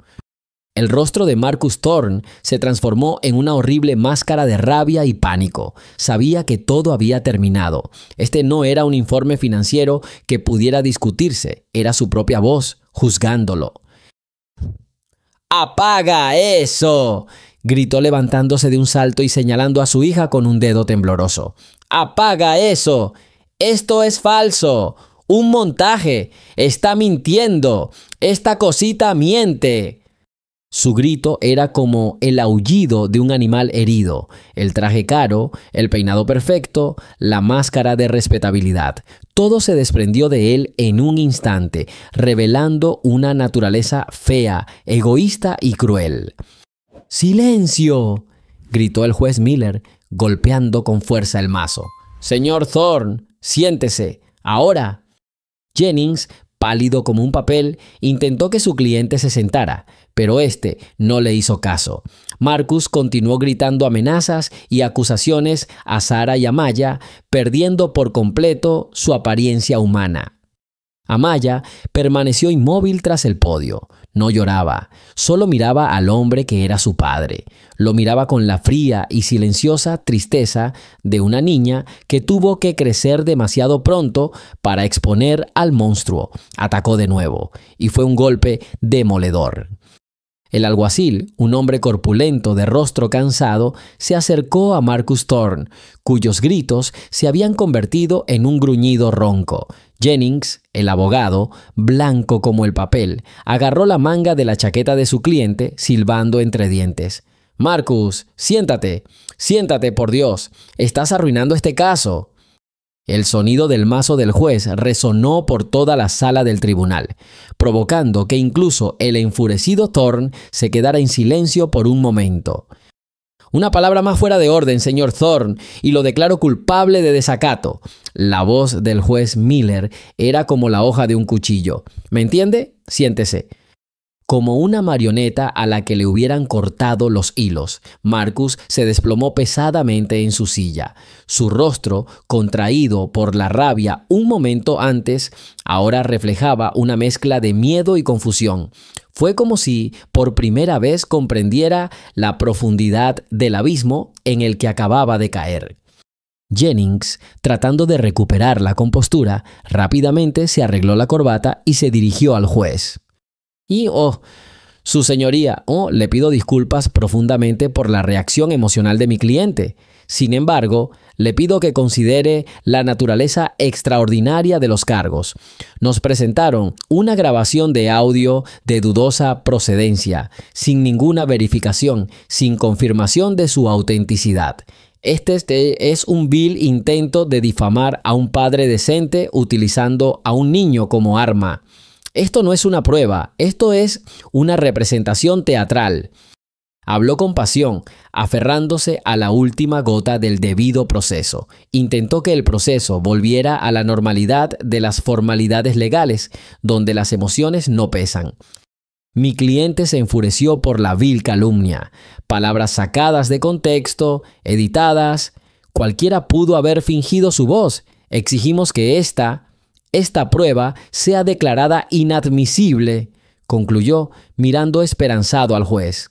El rostro de Marcus Thorne se transformó en una horrible máscara de rabia y pánico. Sabía que todo había terminado. Este no era un informe financiero que pudiera discutirse, era su propia voz, juzgándolo. ¡Apaga eso!, gritó levantándose de un salto y señalando a su hija con un dedo tembloroso. ¡Apaga eso! ¡Esto es falso! ¡Un montaje! ¡Está mintiendo! ¡Esta cosita miente! Su grito era como el aullido de un animal herido, el traje caro, el peinado perfecto, la máscara de respetabilidad. Todo se desprendió de él en un instante, revelando una naturaleza fea, egoísta y cruel. ¡Silencio!, gritó el juez Miller, golpeando con fuerza el mazo. «Señor Thorne, siéntese, ahora». Jennings, pálido como un papel, intentó que su cliente se sentara, pero este no le hizo caso. Marcus continuó gritando amenazas y acusaciones a Sarah y Amaya, perdiendo por completo su apariencia humana. Amaya permaneció inmóvil tras el podio. No lloraba, solo miraba al hombre que era su padre. Lo miraba con la fría y silenciosa tristeza de una niña que tuvo que crecer demasiado pronto para exponer al monstruo. Atacó de nuevo, y fue un golpe demoledor. El alguacil, un hombre corpulento de rostro cansado, se acercó a Marcus Thorne, cuyos gritos se habían convertido en un gruñido ronco. Jennings, el abogado, blanco como el papel, agarró la manga de la chaqueta de su cliente, silbando entre dientes. «Marcus, siéntate, siéntate, por Dios, estás arruinando este caso». El sonido del mazo del juez resonó por toda la sala del tribunal, provocando que incluso el enfurecido Thorne se quedara en silencio por un momento. «Una palabra más fuera de orden, señor Thorne, y lo declaro culpable de desacato». La voz del juez Miller era como la hoja de un cuchillo. «¿Me entiende? Siéntese». Como una marioneta a la que le hubieran cortado los hilos, Marcus se desplomó pesadamente en su silla. Su rostro, contraído por la rabia un momento antes, ahora reflejaba una mezcla de miedo y confusión. Fue como si por primera vez comprendiera la profundidad del abismo en el que acababa de caer. Jennings, tratando de recuperar la compostura, rápidamente se arregló la corbata y se dirigió al juez. Su señoría, le pido disculpas profundamente por la reacción emocional de mi cliente. Sin embargo, le pido que considere la naturaleza extraordinaria de los cargos. Nos presentaron una grabación de audio de dudosa procedencia, sin ninguna verificación, sin confirmación de su autenticidad. Este es un vil intento de difamar a un padre decente utilizando a un niño como arma. Esto no es una prueba, esto es una representación teatral. Habló con pasión, aferrándose a la última gota del debido proceso. Intentó que el proceso volviera a la normalidad de las formalidades legales, donde las emociones no pesan. Mi cliente se enfureció por la vil calumnia. Palabras sacadas de contexto, editadas. Cualquiera pudo haber fingido su voz. Exigimos que esta prueba sea declarada inadmisible, concluyó mirando esperanzado al juez.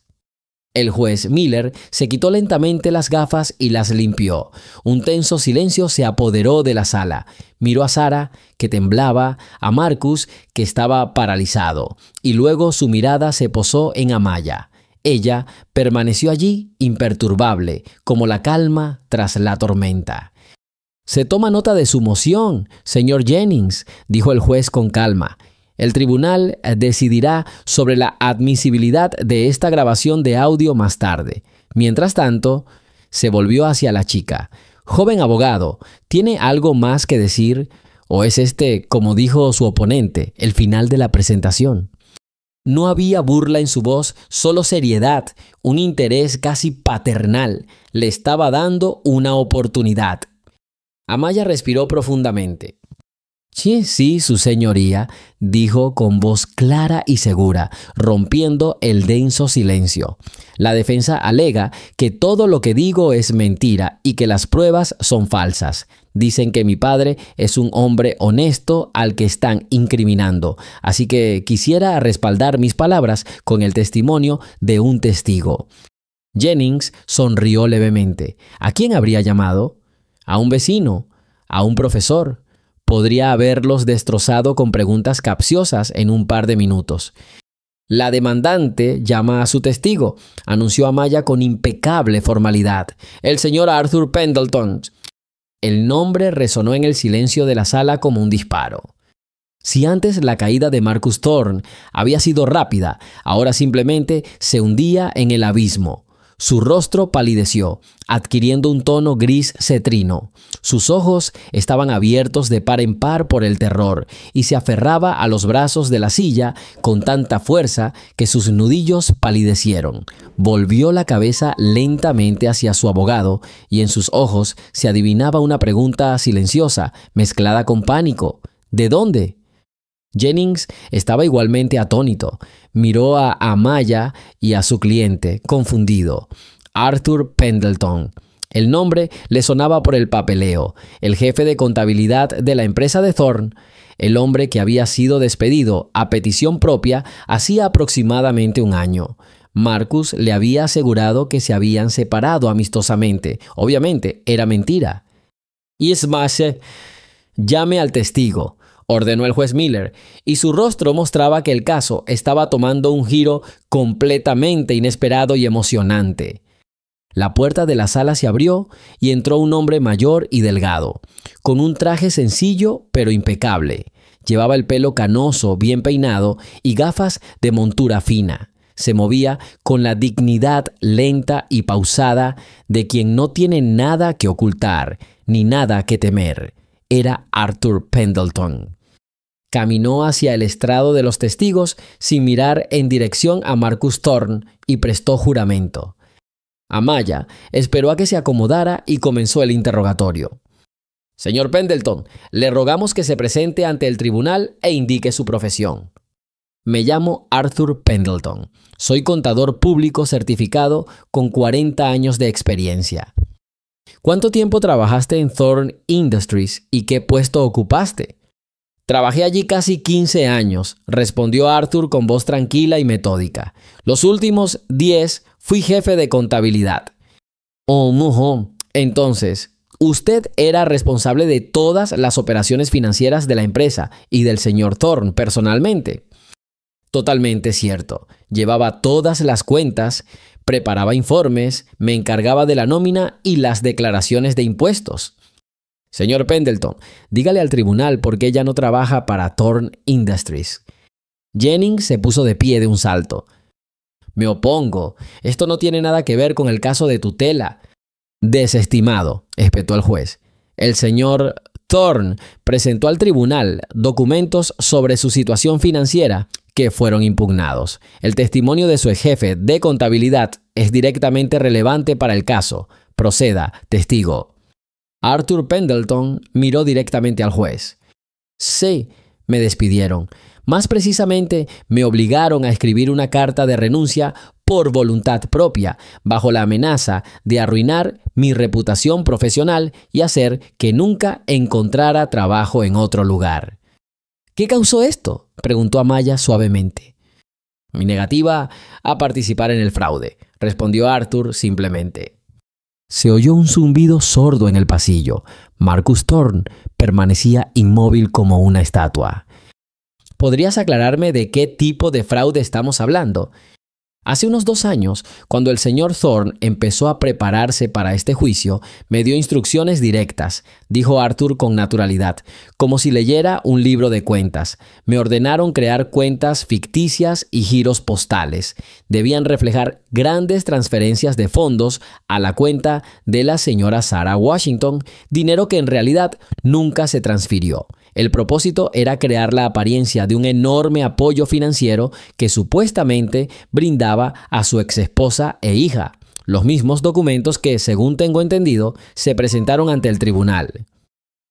El juez Miller se quitó lentamente las gafas y las limpió. Un tenso silencio se apoderó de la sala. Miró a Sarah, que temblaba, a Marcus, que estaba paralizado, y luego su mirada se posó en Amaya. Ella permaneció allí imperturbable, como la calma tras la tormenta. «Se toma nota de su moción, señor Jennings», dijo el juez con calma. «El tribunal decidirá sobre la admisibilidad de esta grabación de audio más tarde. Mientras tanto, se volvió hacia la chica. Joven abogado, ¿tiene algo más que decir? ¿O es este, como dijo su oponente, el final de la presentación? No había burla en su voz, solo seriedad, un interés casi paternal. Le estaba dando una oportunidad. Amaya respiró profundamente. Sí, su señoría, dijo con voz clara y segura, rompiendo el denso silencio. La defensa alega que todo lo que digo es mentira y que las pruebas son falsas. Dicen que mi padre es un hombre honesto al que están incriminando, así que quisiera respaldar mis palabras con el testimonio de un testigo. Jennings sonrió levemente. ¿A quién habría llamado? ¿A un vecino? ¿A un profesor? Podría haberlos destrozado con preguntas capciosas en un par de minutos. La demandante llama a su testigo, anunció Amaya con impecable formalidad. El señor Arthur Pendleton. El nombre resonó en el silencio de la sala como un disparo. Si antes la caída de Marcus Thorne había sido rápida, ahora simplemente se hundía en el abismo. Su rostro palideció, adquiriendo un tono gris cetrino. Sus ojos estaban abiertos de par en par por el terror y se aferraba a los brazos de la silla con tanta fuerza que sus nudillos palidecieron. Volvió la cabeza lentamente hacia su abogado y en sus ojos se adivinaba una pregunta silenciosa, mezclada con pánico. ¿De dónde? Jennings estaba igualmente atónito. Miró a Amaya y a su cliente, confundido. Arthur Pendleton. El nombre le sonaba por el papeleo. El jefe de contabilidad de la empresa de Thorne, el hombre que había sido despedido a petición propia hacía aproximadamente un año. Marcus le había asegurado que se habían separado amistosamente. Obviamente, era mentira. Smash, llame al testigo, ordenó el juez Miller, y su rostro mostraba que el caso estaba tomando un giro completamente inesperado y emocionante. La puerta de la sala se abrió y entró un hombre mayor y delgado, con un traje sencillo pero impecable. Llevaba el pelo canoso, bien peinado y gafas de montura fina. Se movía con la dignidad lenta y pausada de quien no tiene nada que ocultar ni nada que temer. Era Arthur Pendleton. Caminó hacia el estrado de los testigos sin mirar en dirección a Marcus Thorne y prestó juramento. Amaya esperó a que se acomodara y comenzó el interrogatorio. Señor Pendleton, le rogamos que se presente ante el tribunal e indique su profesión. Me llamo Arthur Pendleton. Soy contador público certificado con 40 años de experiencia. ¿Cuánto tiempo trabajaste en Thorne Industries y qué puesto ocupaste? Trabajé allí casi 15 años, respondió Arthur con voz tranquila y metódica. Los últimos 10 fui jefe de contabilidad. Oh, no. Entonces, usted era responsable de todas las operaciones financieras de la empresa y del señor Thorne personalmente. Totalmente cierto. Llevaba todas las cuentas, preparaba informes, me encargaba de la nómina y las declaraciones de impuestos. Señor Pendleton, dígale al tribunal por qué ya no trabaja para Thorne Industries. Jennings se puso de pie de un salto. Me opongo. Esto no tiene nada que ver con el caso de tutela. Desestimado, espetó el juez. El señor Thorne presentó al tribunal documentos sobre su situación financiera que fueron impugnados. El testimonio de su jefe de contabilidad es directamente relevante para el caso. Proceda, testigo. Arthur Pendleton miró directamente al juez. Sí, me despidieron. Más precisamente, me obligaron a escribir una carta de renuncia por voluntad propia, bajo la amenaza de arruinar mi reputación profesional y hacer que nunca encontrara trabajo en otro lugar. ¿Qué causó esto?, preguntó Amaya suavemente. Mi negativa a participar en el fraude, respondió Arthur simplemente. Se oyó un zumbido sordo en el pasillo. Marcus Thorne permanecía inmóvil como una estatua. ¿Podrías aclararme de qué tipo de fraude estamos hablando? Hace unos 2 años, cuando el señor Thorne empezó a prepararse para este juicio, me dio instrucciones directas, dijo Arthur con naturalidad, como si leyera un libro de cuentas. Me ordenaron crear cuentas ficticias y giros postales. Debían reflejar grandes transferencias de fondos a la cuenta de la señora Sarah Washington, dinero que en realidad nunca se transfirió. El propósito era crear la apariencia de un enorme apoyo financiero que supuestamente brindaba a su exesposa e hija. Los mismos documentos que, según tengo entendido, se presentaron ante el tribunal.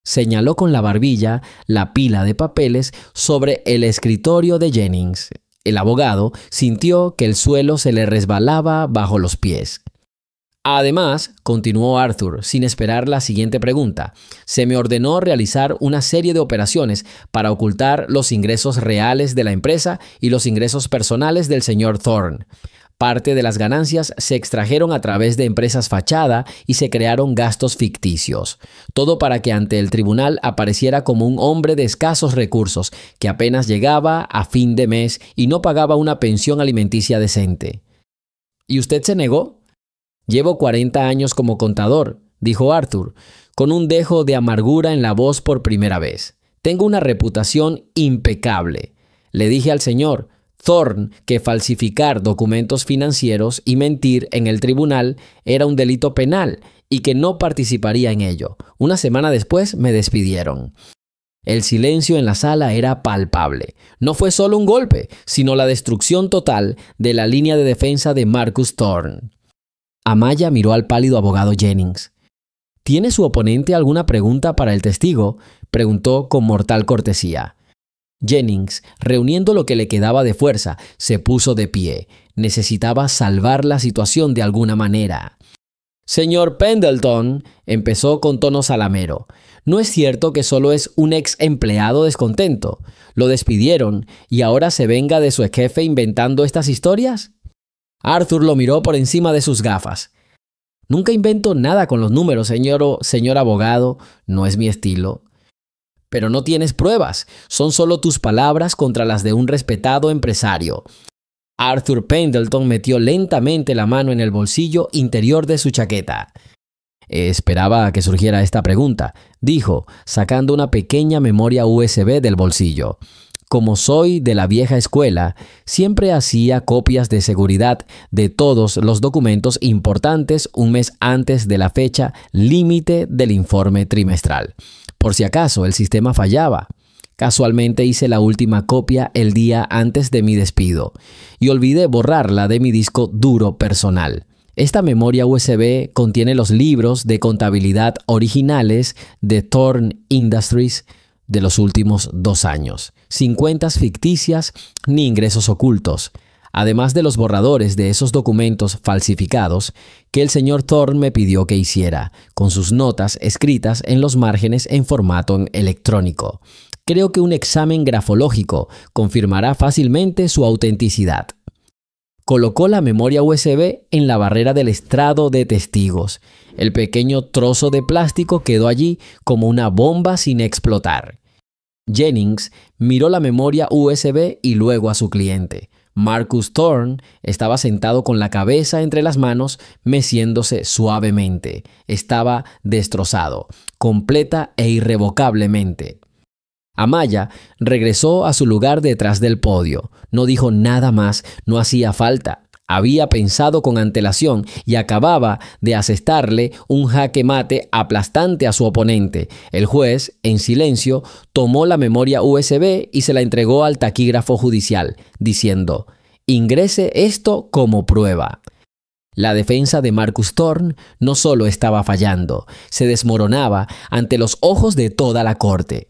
Señaló con la barbilla la pila de papeles sobre el escritorio de Jennings. El abogado sintió que el suelo se le resbalaba bajo los pies. Además, continuó Arthur, sin esperar la siguiente pregunta, se me ordenó realizar una serie de operaciones para ocultar los ingresos reales de la empresa y los ingresos personales del señor Thorne. Parte de las ganancias se extrajeron a través de empresas fachada y se crearon gastos ficticios. Todo para que ante el tribunal apareciera como un hombre de escasos recursos que apenas llegaba a fin de mes y no pagaba una pensión alimenticia decente. ¿Y usted se negó? Llevo 40 años como contador, dijo Arthur, con un dejo de amargura en la voz por primera vez. Tengo una reputación impecable. Le dije al señor Thorne que falsificar documentos financieros y mentir en el tribunal era un delito penal y que no participaría en ello. Una semana después me despidieron. El silencio en la sala era palpable. No fue solo un golpe, sino la destrucción total de la línea de defensa de Marcus Thorne. Amaya miró al pálido abogado Jennings. ¿Tiene su oponente alguna pregunta para el testigo?, preguntó con mortal cortesía. Jennings, reuniendo lo que le quedaba de fuerza, se puso de pie. Necesitaba salvar la situación de alguna manera. Señor Pendleton, empezó con tono salamero, ¿no es cierto que solo es un ex empleado descontento? ¿Lo despidieron y ahora se venga de su jefe inventando estas historias? Arthur lo miró por encima de sus gafas. Nunca invento nada con los números, señor abogado, no es mi estilo. Pero no tienes pruebas, son solo tus palabras contra las de un respetado empresario. Arthur Pendleton metió lentamente la mano en el bolsillo interior de su chaqueta. Esperaba a que surgiera esta pregunta, dijo, sacando una pequeña memoria USB del bolsillo. Como soy de la vieja escuela, siempre hacía copias de seguridad de todos los documentos importantes un mes antes de la fecha límite del informe trimestral. Por si acaso el sistema fallaba. Casualmente hice la última copia el día antes de mi despido y olvidé borrarla de mi disco duro personal. Esta memoria USB contiene los libros de contabilidad originales de Thorne Industries de los últimos 2 años, sin cuentas ficticias ni ingresos ocultos, además de los borradores de esos documentos falsificados que el señor Thorne me pidió que hiciera, con sus notas escritas en los márgenes en formato electrónico. Creo que un examen grafológico confirmará fácilmente su autenticidad. Colocó la memoria USB en la barrera del estrado de testigos. El pequeño trozo de plástico quedó allí como una bomba sin explotar. Jennings miró la memoria USB y luego a su cliente. Marcus Thorne estaba sentado con la cabeza entre las manos, meciéndose suavemente. Estaba destrozado, completa e irrevocablemente. Amaya regresó a su lugar detrás del podio. No dijo nada más, no hacía falta. Había pensado con antelación y acababa de asestarle un jaque mate aplastante a su oponente. El juez, en silencio, tomó la memoria USB y se la entregó al taquígrafo judicial, diciendo: «Ingrese esto como prueba». La defensa de Marcus Thorne no solo estaba fallando, se desmoronaba ante los ojos de toda la corte.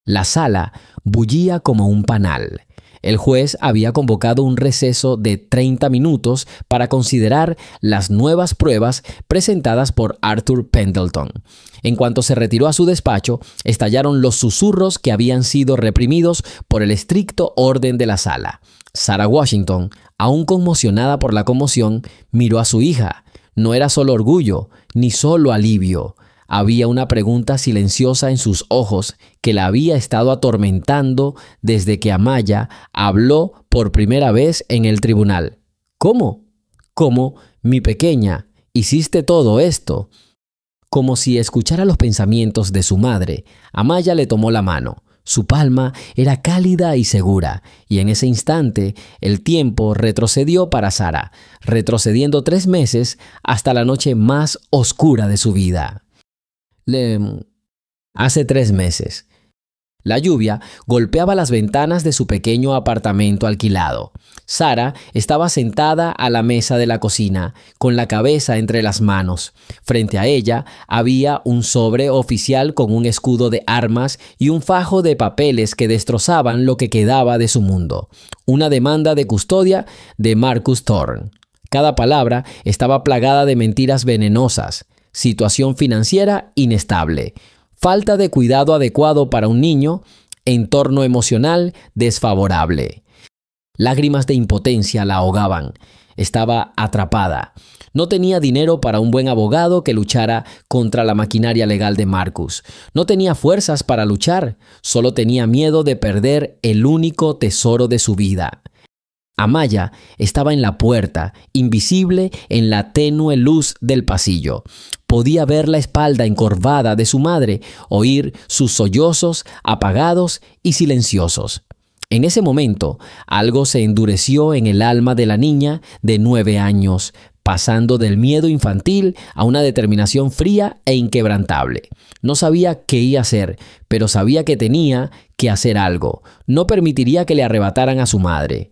La sala bullía como un panal. El juez había convocado un receso de 30 minutos para considerar las nuevas pruebas presentadas por Arthur Pendleton. En cuanto se retiró a su despacho, estallaron los susurros que habían sido reprimidos por el estricto orden de la sala. Sarah Washington, aún conmocionada por la conmoción, miró a su hija. No era solo orgullo, ni solo alivio. Había una pregunta silenciosa en sus ojos que la había estado atormentando desde que Amaya habló por primera vez en el tribunal. ¿Cómo? ¿Cómo, mi pequeña, hiciste todo esto? Como si escuchara los pensamientos de su madre, Amaya le tomó la mano. Su palma era cálida y segura, y en ese instante el tiempo retrocedió para Sara, retrocediendo 3 meses hasta la noche más oscura de su vida. Hace 3 meses. La lluvia golpeaba las ventanas de su pequeño apartamento alquilado. Sara estaba sentada a la mesa de la cocina, con la cabeza entre las manos. Frente a ella había un sobre oficial con un escudo de armas y un fajo de papeles que destrozaban lo que quedaba de su mundo. Una demanda de custodia de Marcus Thorne. Cada palabra estaba plagada de mentiras venenosas. Situación financiera inestable. Falta de cuidado adecuado para un niño, entorno emocional desfavorable. Lágrimas de impotencia la ahogaban. Estaba atrapada. No tenía dinero para un buen abogado que luchara contra la maquinaria legal de Marcus. No tenía fuerzas para luchar. Solo tenía miedo de perder el único tesoro de su vida. Amaya estaba en la puerta, invisible en la tenue luz del pasillo. Podía ver la espalda encorvada de su madre, oír sus sollozos apagados y silenciosos. En ese momento, algo se endureció en el alma de la niña de 9 años, pasando del miedo infantil a una determinación fría e inquebrantable. No sabía qué iba a hacer, pero sabía que tenía que hacer algo. No permitiría que le arrebataran a su madre.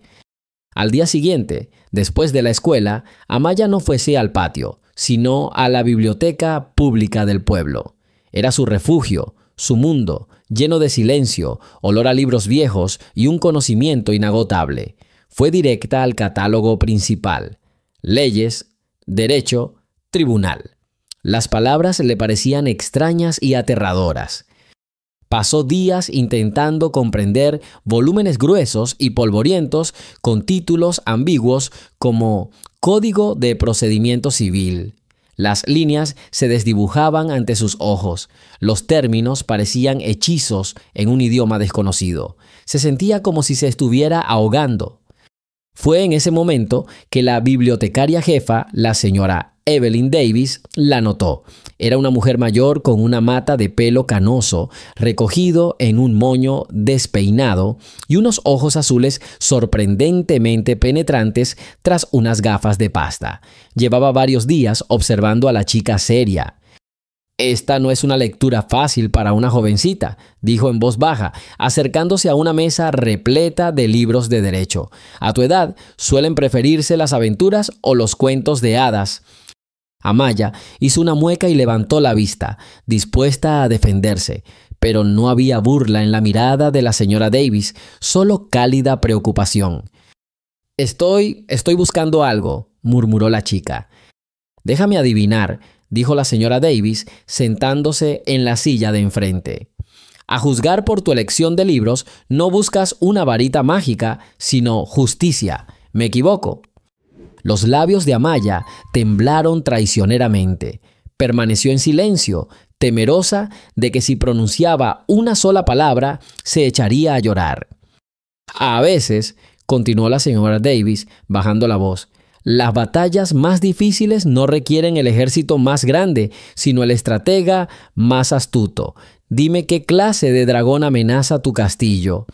Al día siguiente, después de la escuela, Amaya no fuese al patio, sino a la biblioteca pública del pueblo. Era su refugio, su mundo, lleno de silencio, olor a libros viejos y un conocimiento inagotable. Fue directa al catálogo principal. Leyes, derecho, tribunal. Las palabras le parecían extrañas y aterradoras. Pasó días intentando comprender volúmenes gruesos y polvorientos con títulos ambiguos como Código de Procedimiento Civil. Las líneas se desdibujaban ante sus ojos. Los términos parecían hechizos en un idioma desconocido. Se sentía como si se estuviera ahogando. Fue en ese momento que la bibliotecaria jefa, la señora Evelyn Davis, la notó. Era una mujer mayor con una mata de pelo canoso, recogido en un moño despeinado y unos ojos azules sorprendentemente penetrantes tras unas gafas de pasta. Llevaba varios días observando a la chica seria. «Esta no es una lectura fácil para una jovencita», dijo en voz baja, acercándose a una mesa repleta de libros de derecho. «A tu edad suelen preferirse las aventuras o los cuentos de hadas». Amaya hizo una mueca y levantó la vista, dispuesta a defenderse, pero no había burla en la mirada de la señora Davis, solo cálida preocupación. Estoy buscando algo», murmuró la chica. «Déjame adivinar», dijo la señora Davis, sentándose en la silla de enfrente. «A juzgar por tu elección de libros, no buscas una varita mágica, sino justicia. ¿Me equivoco?» Los labios de Amaya temblaron traicioneramente. Permaneció en silencio, temerosa de que si pronunciaba una sola palabra, se echaría a llorar. «A veces», continuó la señora Davis, bajando la voz, «las batallas más difíciles no requieren el ejército más grande, sino el estratega más astuto. Dime qué clase de dragón amenaza tu castillo».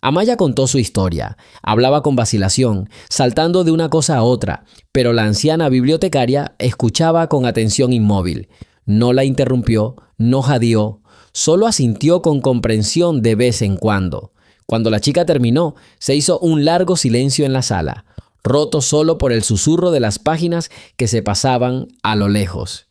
Amaya contó su historia. Hablaba con vacilación, saltando de una cosa a otra, pero la anciana bibliotecaria escuchaba con atención inmóvil. No la interrumpió, no jadeó, solo asintió con comprensión de vez en cuando. Cuando la chica terminó, se hizo un largo silencio en la sala, roto solo por el susurro de las páginas que se pasaban a lo lejos.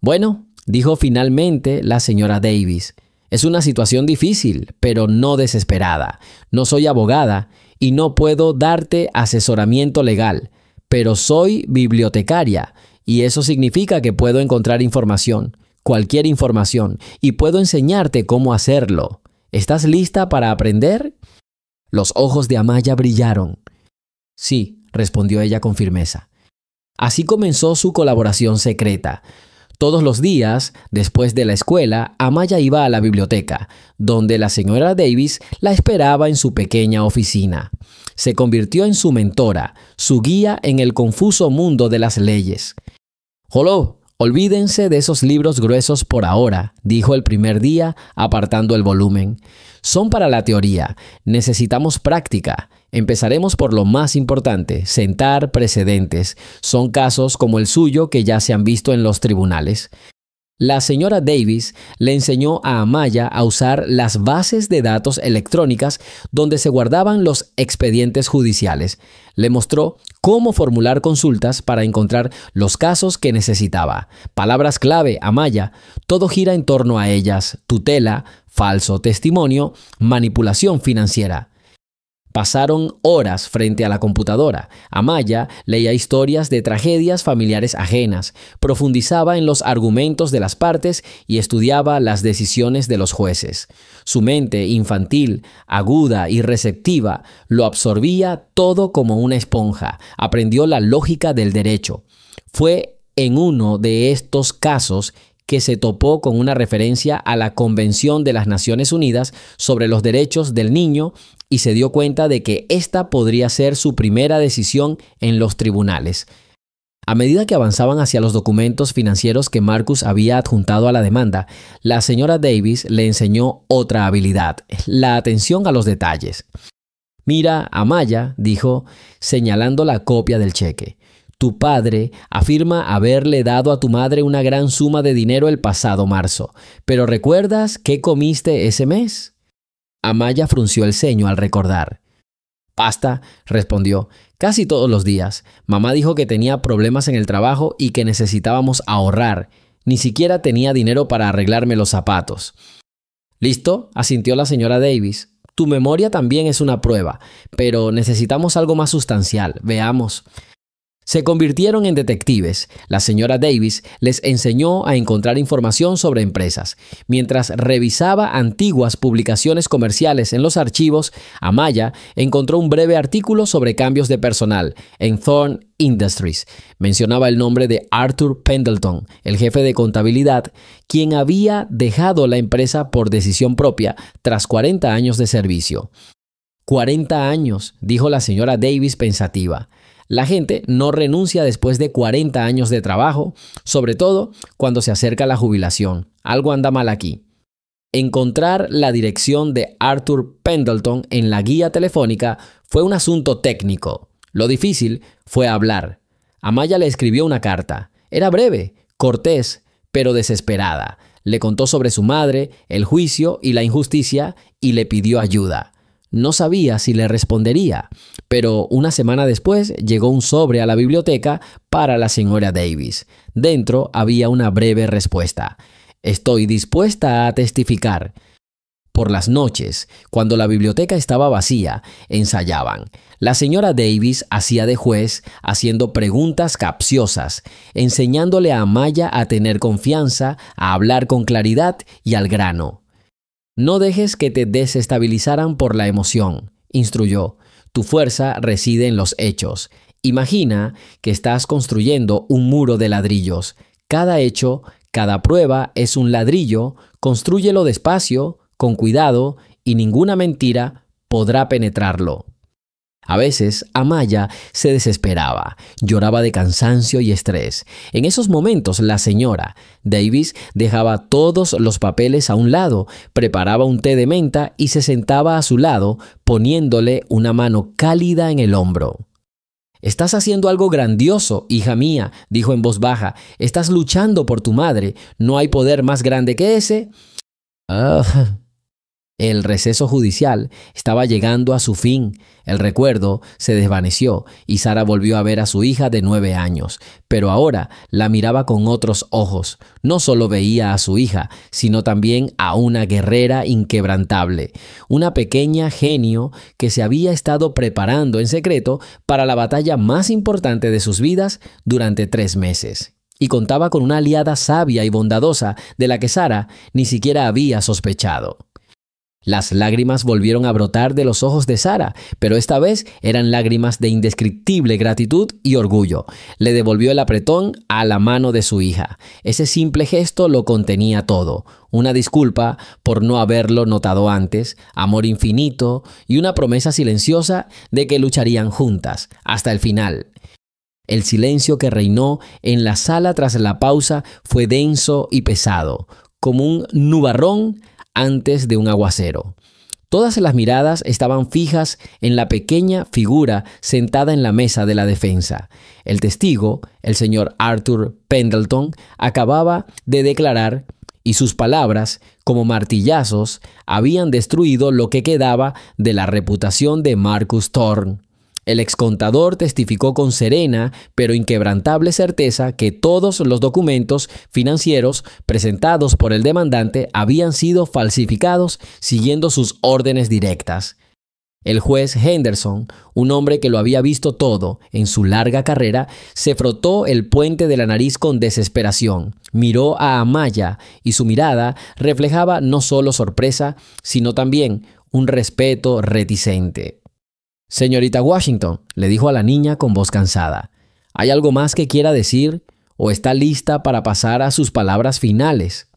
«Bueno», dijo finalmente la señora Davis, «es una situación difícil, pero no desesperada. No soy abogada y no puedo darte asesoramiento legal, pero soy bibliotecaria y eso significa que puedo encontrar información, cualquier información, y puedo enseñarte cómo hacerlo. ¿Estás lista para aprender?» Los ojos de Amaya brillaron. «Sí», respondió ella con firmeza. Así comenzó su colaboración secreta. Todos los días, después de la escuela, Amaya iba a la biblioteca, donde la señora Davis la esperaba en su pequeña oficina. Se convirtió en su mentora, su guía en el confuso mundo de las leyes. «Hola, olvídense de esos libros gruesos por ahora», dijo el primer día, apartando el volumen. «Son para la teoría. Necesitamos práctica. Empezaremos por lo más importante, sentar precedentes. Son casos como el suyo que ya se han visto en los tribunales». La señora Davis le enseñó a Amaya a usar las bases de datos electrónicas donde se guardaban los expedientes judiciales. Le mostró cómo formular consultas para encontrar los casos que necesitaba. Palabras clave, Amaya. Todo gira en torno a ellas: tutela, falso testimonio, manipulación financiera. Pasaron horas frente a la computadora. Amaya leía historias de tragedias familiares ajenas, profundizaba en los argumentos de las partes y estudiaba las decisiones de los jueces. Su mente infantil, aguda y receptiva, lo absorbía todo como una esponja. Aprendió la lógica del derecho. Fue en uno de estos casos que se topó con una referencia a la Convención de las Naciones Unidas sobre los Derechos del Niño y se dio cuenta de que esta podría ser su primera decisión en los tribunales. A medida que avanzaban hacia los documentos financieros que Marcus había adjuntado a la demanda, la señora Davis le enseñó otra habilidad: la atención a los detalles. «Mira, Amaya», dijo, señalando la copia del cheque. «Tu padre afirma haberle dado a tu madre una gran suma de dinero el pasado marzo. ¿Pero recuerdas qué comiste ese mes?». Amaya frunció el ceño al recordar. «Pasta», respondió, «casi todos los días. Mamá dijo que tenía problemas en el trabajo y que necesitábamos ahorrar. Ni siquiera tenía dinero para arreglarme los zapatos». «Listo», asintió la señora Davis. «Tu memoria también es una prueba, pero necesitamos algo más sustancial. Veamos». Se convirtieron en detectives. La señora Davis les enseñó a encontrar información sobre empresas. Mientras revisaba antiguas publicaciones comerciales en los archivos, Amaya encontró un breve artículo sobre cambios de personal en Thorne Industries. Mencionaba el nombre de Arthur Pendleton, el jefe de contabilidad, quien había dejado la empresa por decisión propia tras 40 años de servicio. 40 años, dijo la señora Davis pensativa. La gente no renuncia después de 40 años de trabajo, sobre todo cuando se acerca la jubilación. Algo anda mal aquí. Encontrar la dirección de Arthur Pendleton en la guía telefónica fue un asunto técnico. Lo difícil fue hablar. Amaya le escribió una carta. Era breve, cortés, pero desesperada. Le contó sobre su madre, el juicio y la injusticia y le pidió ayuda. No sabía si le respondería, pero una semana después llegó un sobre a la biblioteca para la señora Davis. Dentro había una breve respuesta: «Estoy dispuesta a testificar». Por las noches, cuando la biblioteca estaba vacía, ensayaban. La señora Davis hacía de juez, haciendo preguntas capciosas, enseñándole a Amaya a tener confianza, a hablar con claridad y al grano. «No dejes que te desestabilizaran por la emoción», instruyó. «Tu fuerza reside en los hechos. Imagina que estás construyendo un muro de ladrillos. Cada hecho, cada prueba es un ladrillo. Constrúyelo despacio, con cuidado, y ninguna mentira podrá penetrarlo». A veces, Amaya se desesperaba, lloraba de cansancio y estrés. En esos momentos, la señora Davis dejaba todos los papeles a un lado, preparaba un té de menta y se sentaba a su lado, poniéndole una mano cálida en el hombro. «Estás haciendo algo grandioso, hija mía», dijo en voz baja. «Estás luchando por tu madre. ¿No hay poder más grande que ese?» El receso judicial estaba llegando a su fin. El recuerdo se desvaneció y Sara volvió a ver a su hija de 9 años. Pero ahora la miraba con otros ojos. No solo veía a su hija, sino también a una guerrera inquebrantable. Una pequeña genio que se había estado preparando en secreto para la batalla más importante de sus vidas durante 3 meses. Y contaba con una aliada sabia y bondadosa de la que Sara ni siquiera había sospechado. Las lágrimas volvieron a brotar de los ojos de Sara, pero esta vez eran lágrimas de indescriptible gratitud y orgullo. Le devolvió el apretón a la mano de su hija. Ese simple gesto lo contenía todo. Una disculpa por no haberlo notado antes, amor infinito y una promesa silenciosa de que lucharían juntas hasta el final. El silencio que reinó en la sala tras la pausa fue denso y pesado, como un nubarrón antes de un aguacero. Todas las miradas estaban fijas en la pequeña figura sentada en la mesa de la defensa. El testigo, el señor Arthur Pendleton, acababa de declarar y sus palabras, como martillazos, habían destruido lo que quedaba de la reputación de Marcus Thorne. El excontador testificó con serena pero inquebrantable certeza que todos los documentos financieros presentados por el demandante habían sido falsificados siguiendo sus órdenes directas. El juez Henderson, un hombre que lo había visto todo en su larga carrera, se frotó el puente de la nariz con desesperación. Miró a Amaya y su mirada reflejaba no solo sorpresa, sino también un respeto reticente. «Señorita Washington», le dijo a la niña con voz cansada, «¿hay algo más que quiera decir o está lista para pasar a sus palabras finales?»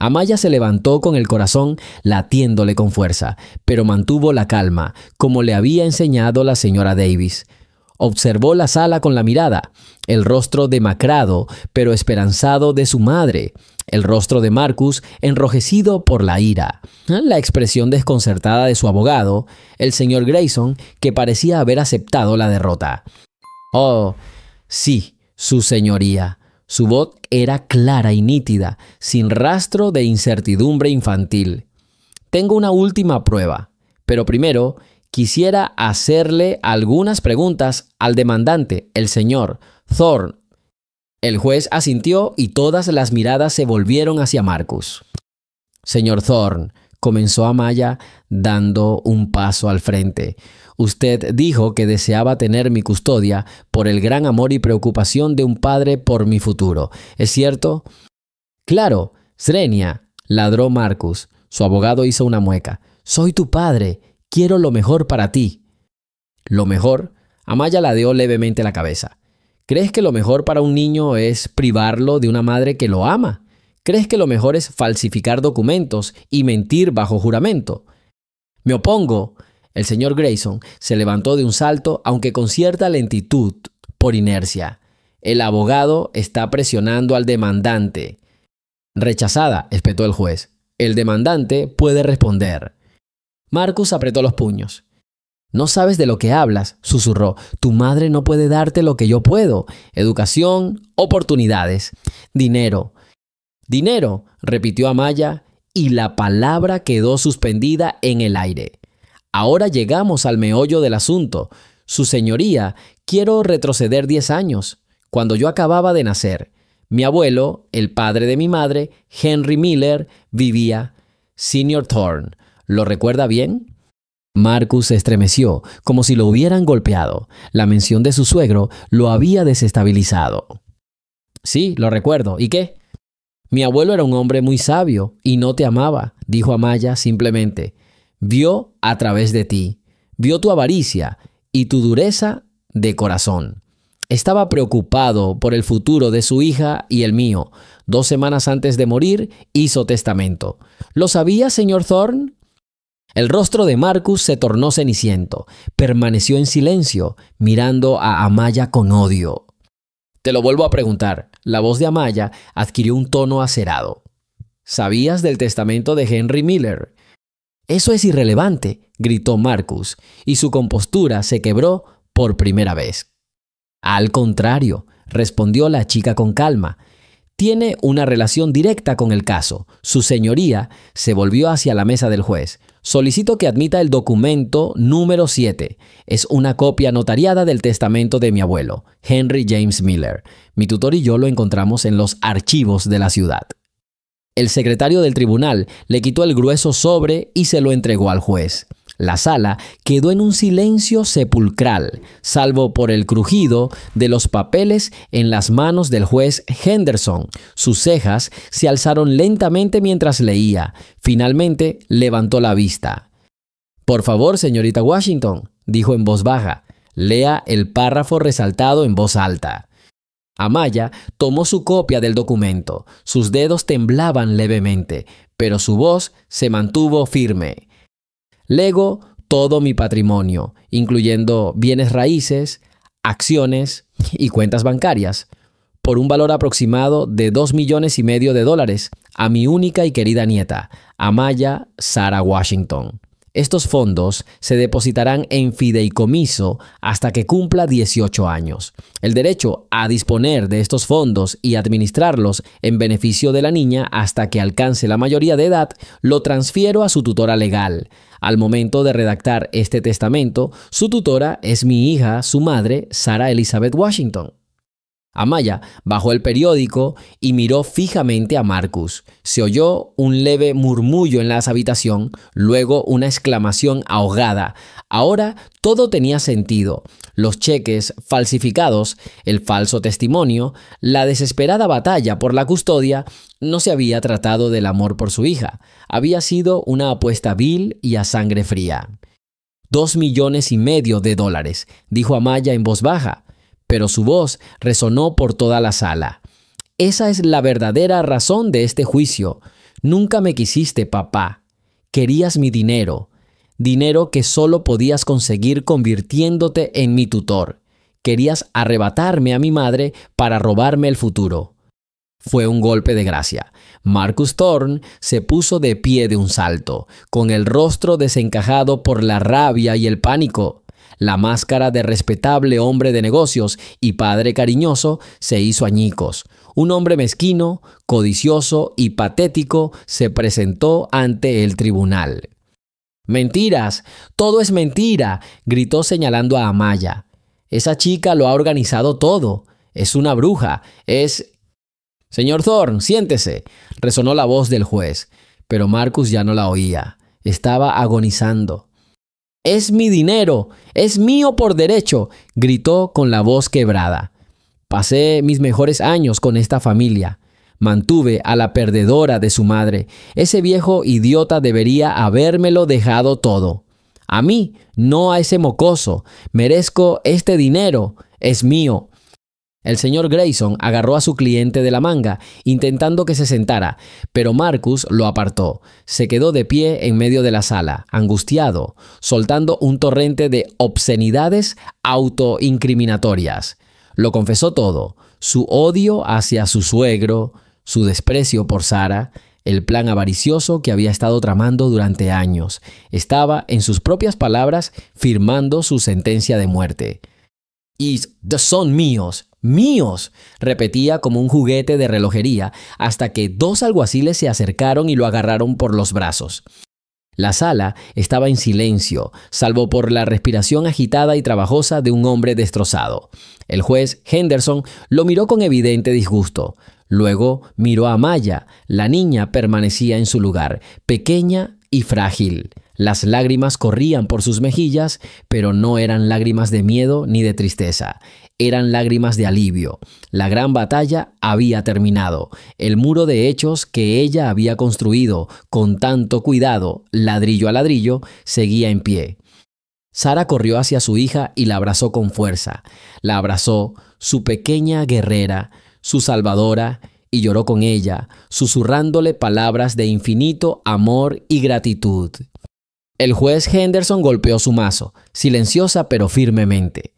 Amaya se levantó con el corazón latiéndole con fuerza, pero mantuvo la calma, como le había enseñado la señora Davis. Observó la sala con la mirada, el rostro demacrado pero esperanzado de su madre, el rostro de Marcus enrojecido por la ira, la expresión desconcertada de su abogado, el señor Grayson, que parecía haber aceptado la derrota. «Oh, sí, su señoría». Su voz era clara y nítida, sin rastro de incertidumbre infantil. «Tengo una última prueba, pero primero quisiera hacerle algunas preguntas al demandante, el señor Thorne». El juez asintió y todas las miradas se volvieron hacia Marcus. «Señor Thorne», comenzó Amaya dando un paso al frente, «usted dijo que deseaba tener mi custodia por el gran amor y preocupación de un padre por mi futuro. ¿Es cierto?» «Claro, Srenia», ladró Marcus. Su abogado hizo una mueca. «Soy tu padre. Quiero lo mejor para ti». «¿Lo mejor?» Amaya ladeó levemente la cabeza. ¿Crees que lo mejor para un niño es privarlo de una madre que lo ama? ¿Crees que lo mejor es falsificar documentos y mentir bajo juramento?» «Me opongo». El señor Grayson se levantó de un salto, aunque con cierta lentitud, por inercia. «El abogado está presionando al demandante». «Rechazada», espetó el juez. «El demandante puede responder». Marcus apretó los puños. «No sabes de lo que hablas», susurró. «Tu madre no puede darte lo que yo puedo. Educación, oportunidades, dinero». «Dinero», repitió Amaya, y la palabra quedó suspendida en el aire. «Ahora llegamos al meollo del asunto. Su señoría, quiero retroceder 10 años, cuando yo acababa de nacer. Mi abuelo, el padre de mi madre, Henry Miller, vivía. Señor Thorne, ¿lo recuerda bien?» Marcus se estremeció, como si lo hubieran golpeado. La mención de su suegro lo había desestabilizado. «Sí, lo recuerdo. ¿Y qué?» «Mi abuelo era un hombre muy sabio y no te amaba», dijo Amaya simplemente. «Vio a través de ti, vio tu avaricia y tu dureza de corazón. Estaba preocupado por el futuro de su hija y el mío. 2 semanas antes de morir, hizo testamento. ¿Lo sabía, señor Thorne?» El rostro de Marcus se tornó ceniciento. Permaneció en silencio, mirando a Amaya con odio. «Te lo vuelvo a preguntar». La voz de Amaya adquirió un tono acerado. «¿Sabías del testamento de Henry Miller?» «Eso es irrelevante», gritó Marcus, y su compostura se quebró por primera vez. «Al contrario», respondió la chica con calma. «Tiene una relación directa con el caso. Su señoría», se volvió hacia la mesa del juez. «Solicito que admita el documento número 7. Es una copia notariada del testamento de mi abuelo, Henry James Miller. Mi tutor y yo lo encontramos en los archivos de la ciudad». El secretario del tribunal le quitó el grueso sobre y se lo entregó al juez. La sala quedó en un silencio sepulcral, salvo por el crujido de los papeles en las manos del juez Henderson. Sus cejas se alzaron lentamente mientras leía. Finalmente levantó la vista. «Por favor, señorita Washington», dijo en voz baja, «lea el párrafo resaltado en voz alta». Amaya tomó su copia del documento. Sus dedos temblaban levemente, pero su voz se mantuvo firme. «Lego todo mi patrimonio, incluyendo bienes raíces, acciones y cuentas bancarias, por un valor aproximado de $2,5 millones a mi única y querida nieta, Amaya Sarah Washington. Estos fondos se depositarán en fideicomiso hasta que cumpla 18 años. El derecho a disponer de estos fondos y administrarlos en beneficio de la niña hasta que alcance la mayoría de edad lo transfiero a su tutora legal. Al momento de redactar este testamento, su tutora es mi hija, su madre, Sarah Elizabeth Washington». Amaya bajó el periódico y miró fijamente a Marcus. Se oyó un leve murmullo en la habitación, luego una exclamación ahogada. Ahora todo tenía sentido. Los cheques falsificados, el falso testimonio, la desesperada batalla por la custodia. No se había tratado del amor por su hija. Había sido una apuesta vil y a sangre fría. $2,5 millones, dijo Amaya en voz baja. Pero su voz resonó por toda la sala. «Esa es la verdadera razón de este juicio. Nunca me quisiste, papá. Querías mi dinero. Dinero que solo podías conseguir convirtiéndote en mi tutor. Querías arrebatarme a mi madre para robarme el futuro». Fue un golpe de gracia. Marcus Thorne se puso de pie de un salto, con el rostro desencajado por la rabia y el pánico. La máscara de respetable hombre de negocios y padre cariñoso se hizo añicos. Un hombre mezquino, codicioso y patético se presentó ante el tribunal. «¡Mentiras! ¡Todo es mentira!», gritó señalando a Amaya. «Esa chica lo ha organizado todo. Es una bruja. Es...» «Señor Thorne, siéntese», resonó la voz del juez, pero Marcus ya no la oía. Estaba agonizando. «¡Es mi dinero! ¡Es mío por derecho!», gritó con la voz quebrada. «Pasé mis mejores años con esta familia. Mantuve a la perdedora de su madre. Ese viejo idiota debería habérmelo dejado todo. A mí, no a ese mocoso. Merezco este dinero. Es mío». El señor Grayson agarró a su cliente de la manga, intentando que se sentara, pero Marcus lo apartó. Se quedó de pie en medio de la sala, angustiado, soltando un torrente de obscenidades autoincriminatorias. Lo confesó todo: su odio hacia su suegro, su desprecio por Sarah, el plan avaricioso que había estado tramando durante años. Estaba, en sus propias palabras, firmando su sentencia de muerte. «Y son míos, míos», repetía como un juguete de relojería, hasta que 2 alguaciles se acercaron y lo agarraron por los brazos. La sala estaba en silencio, salvo por la respiración agitada y trabajosa de un hombre destrozado. El juez Henderson lo miró con evidente disgusto. Luego miró a Amaya. La niña permanecía en su lugar, pequeña y frágil. Las lágrimas corrían por sus mejillas, pero no eran lágrimas de miedo ni de tristeza. Eran lágrimas de alivio. La gran batalla había terminado. El muro de hechos que ella había construido con tanto cuidado, ladrillo a ladrillo, seguía en pie. Sarah corrió hacia su hija y la abrazó con fuerza. La abrazó, su pequeña guerrera, su salvadora, y lloró con ella, susurrándole palabras de infinito amor y gratitud. El juez Henderson golpeó su mazo, silenciosa pero firmemente.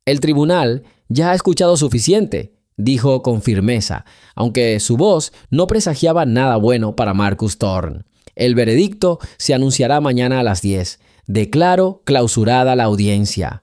«El tribunal ya ha escuchado suficiente», dijo con firmeza, aunque su voz no presagiaba nada bueno para Marcus Thorne. «El veredicto se anunciará mañana a las 10. Declaro clausurada la audiencia».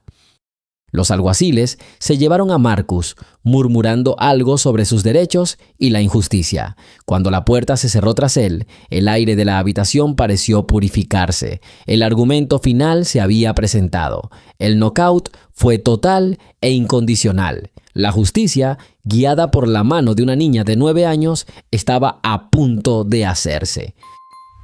Los alguaciles se llevaron a Marcus, murmurando algo sobre sus derechos y la injusticia. Cuando la puerta se cerró tras él, el aire de la habitación pareció purificarse. El argumento final se había presentado. El knockout fue total e incondicional. La justicia, guiada por la mano de una niña de 9 años, estaba a punto de hacerse.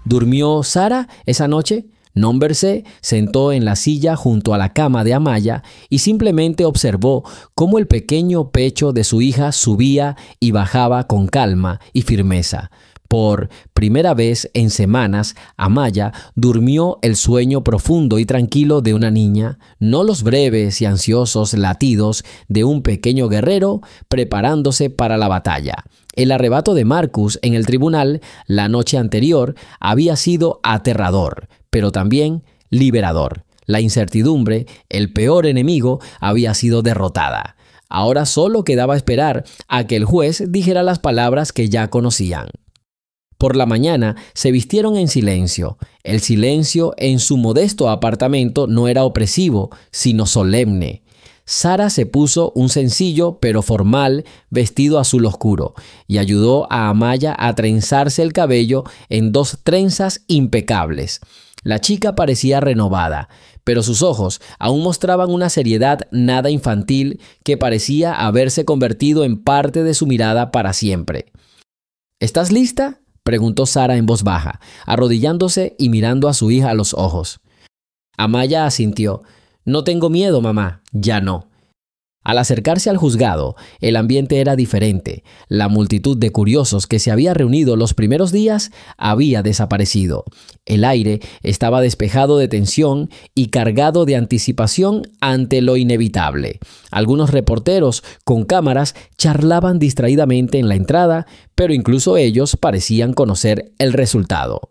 ¿Durmió Sarah esa noche? Number se sentó en la silla junto a la cama de Amaya y simplemente observó cómo el pequeño pecho de su hija subía y bajaba con calma y firmeza. Por primera vez en semanas, Amaya durmió el sueño profundo y tranquilo de una niña, no los breves y ansiosos latidos de un pequeño guerrero preparándose para la batalla. El arrebato de Marcus en el tribunal la noche anterior había sido aterrador, pero también liberador. La incertidumbre, el peor enemigo, había sido derrotada. Ahora solo quedaba esperar a que el juez dijera las palabras que ya conocían. Por la mañana se vistieron en silencio. El silencio en su modesto apartamento no era opresivo, sino solemne. Sara se puso un sencillo pero formal vestido azul oscuro y ayudó a Amaya a trenzarse el cabello en 2 trenzas impecables. La chica parecía renovada, pero sus ojos aún mostraban una seriedad nada infantil que parecía haberse convertido en parte de su mirada para siempre. ¿Estás lista?, preguntó Sara en voz baja, arrodillándose y mirando a su hija a los ojos. Amaya asintió. No tengo miedo, mamá. Ya no. Al acercarse al juzgado, el ambiente era diferente. La multitud de curiosos que se había reunido los primeros días había desaparecido. El aire estaba despejado de tensión y cargado de anticipación ante lo inevitable. Algunos reporteros con cámaras charlaban distraídamente en la entrada, pero incluso ellos parecían conocer el resultado.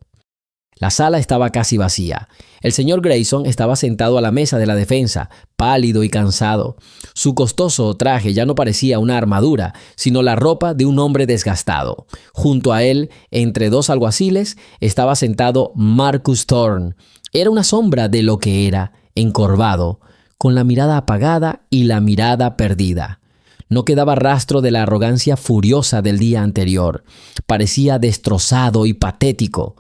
La sala estaba casi vacía. El señor Grayson estaba sentado a la mesa de la defensa, pálido y cansado. Su costoso traje ya no parecía una armadura, sino la ropa de un hombre desgastado. Junto a él, entre 2 alguaciles, estaba sentado Marcus Thorne. Era una sombra de lo que era, encorvado, con la mirada apagada y la mirada perdida. No quedaba rastro de la arrogancia furiosa del día anterior. Parecía destrozado y patético.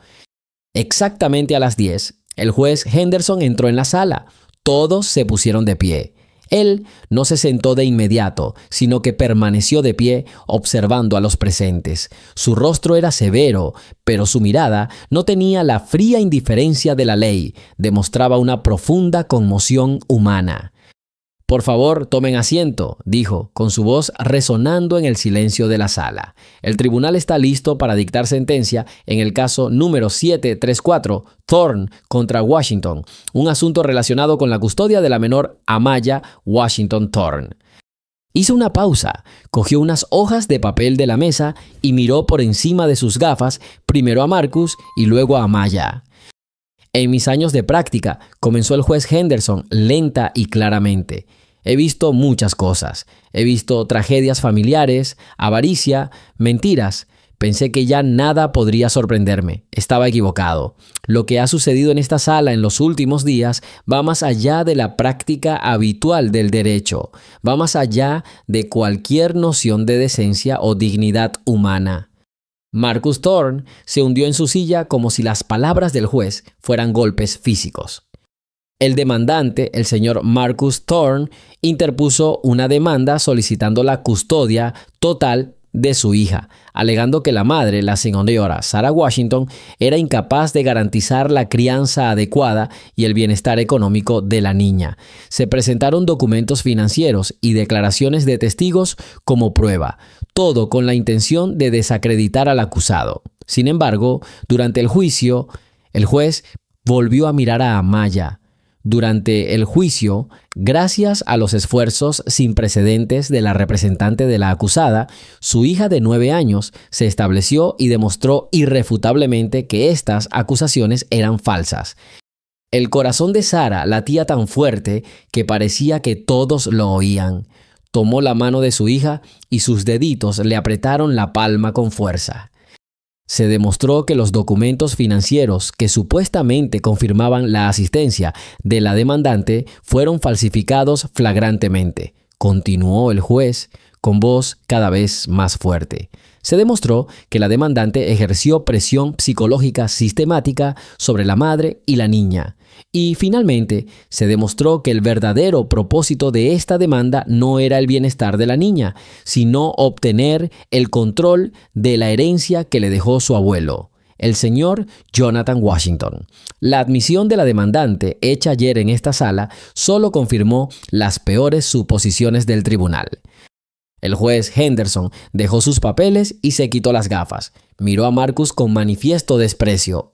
Exactamente a las 10, el juez Henderson entró en la sala. Todos se pusieron de pie. Él no se sentó de inmediato, sino que permaneció de pie observando a los presentes. Su rostro era severo, pero su mirada no tenía la fría indiferencia de la ley. Demostraba una profunda conmoción humana. «Por favor, tomen asiento», dijo, con su voz resonando en el silencio de la sala. «El tribunal está listo para dictar sentencia en el caso número 734, Thorne contra Washington, un asunto relacionado con la custodia de la menor Amaya Washington Thorne». Hizo una pausa, cogió unas hojas de papel de la mesa y miró por encima de sus gafas primero a Marcus y luego a Amaya. «En mis años de práctica», comenzó el juez Henderson lenta y claramente, «he visto muchas cosas. He visto tragedias familiares, avaricia, mentiras. Pensé que ya nada podría sorprenderme. Estaba equivocado. Lo que ha sucedido en esta sala en los últimos días va más allá de la práctica habitual del derecho. Va más allá de cualquier noción de decencia o dignidad humana». Marcus Thorne se hundió en su silla como si las palabras del juez fueran golpes físicos. El demandante, el señor Marcus Thorne, interpuso una demanda solicitando la custodia total de su hija, alegando que la madre, la señora Sarah Washington, era incapaz de garantizar la crianza adecuada y el bienestar económico de la niña. Se presentaron documentos financieros y declaraciones de testigos como prueba, todo con la intención de desacreditar al acusado. Sin embargo, durante el juicio, el juez volvió a mirar a Amaya. Durante el juicio, gracias a los esfuerzos sin precedentes de la representante de la acusada, su hija de 9 años se estableció y demostró irrefutablemente que estas acusaciones eran falsas. El corazón de Sara latía tan fuerte que parecía que todos lo oían. Tomó la mano de su hija y sus deditos le apretaron la palma con fuerza. Se demostró que los documentos financieros que supuestamente confirmaban la asistencia de la demandante fueron falsificados flagrantemente, continuó el juez con voz cada vez más fuerte. Se demostró que la demandante ejerció presión psicológica sistemática sobre la madre y la niña. Y finalmente, se demostró que el verdadero propósito de esta demanda no era el bienestar de la niña, sino obtener el control de la herencia que le dejó su abuelo. el señor Jonathan Washington. La admisión de la demandante hecha ayer en esta sala solo confirmó las peores suposiciones del tribunal. El juez Henderson dejó sus papeles y se quitó las gafas. Miró a Marcus con manifiesto desprecio.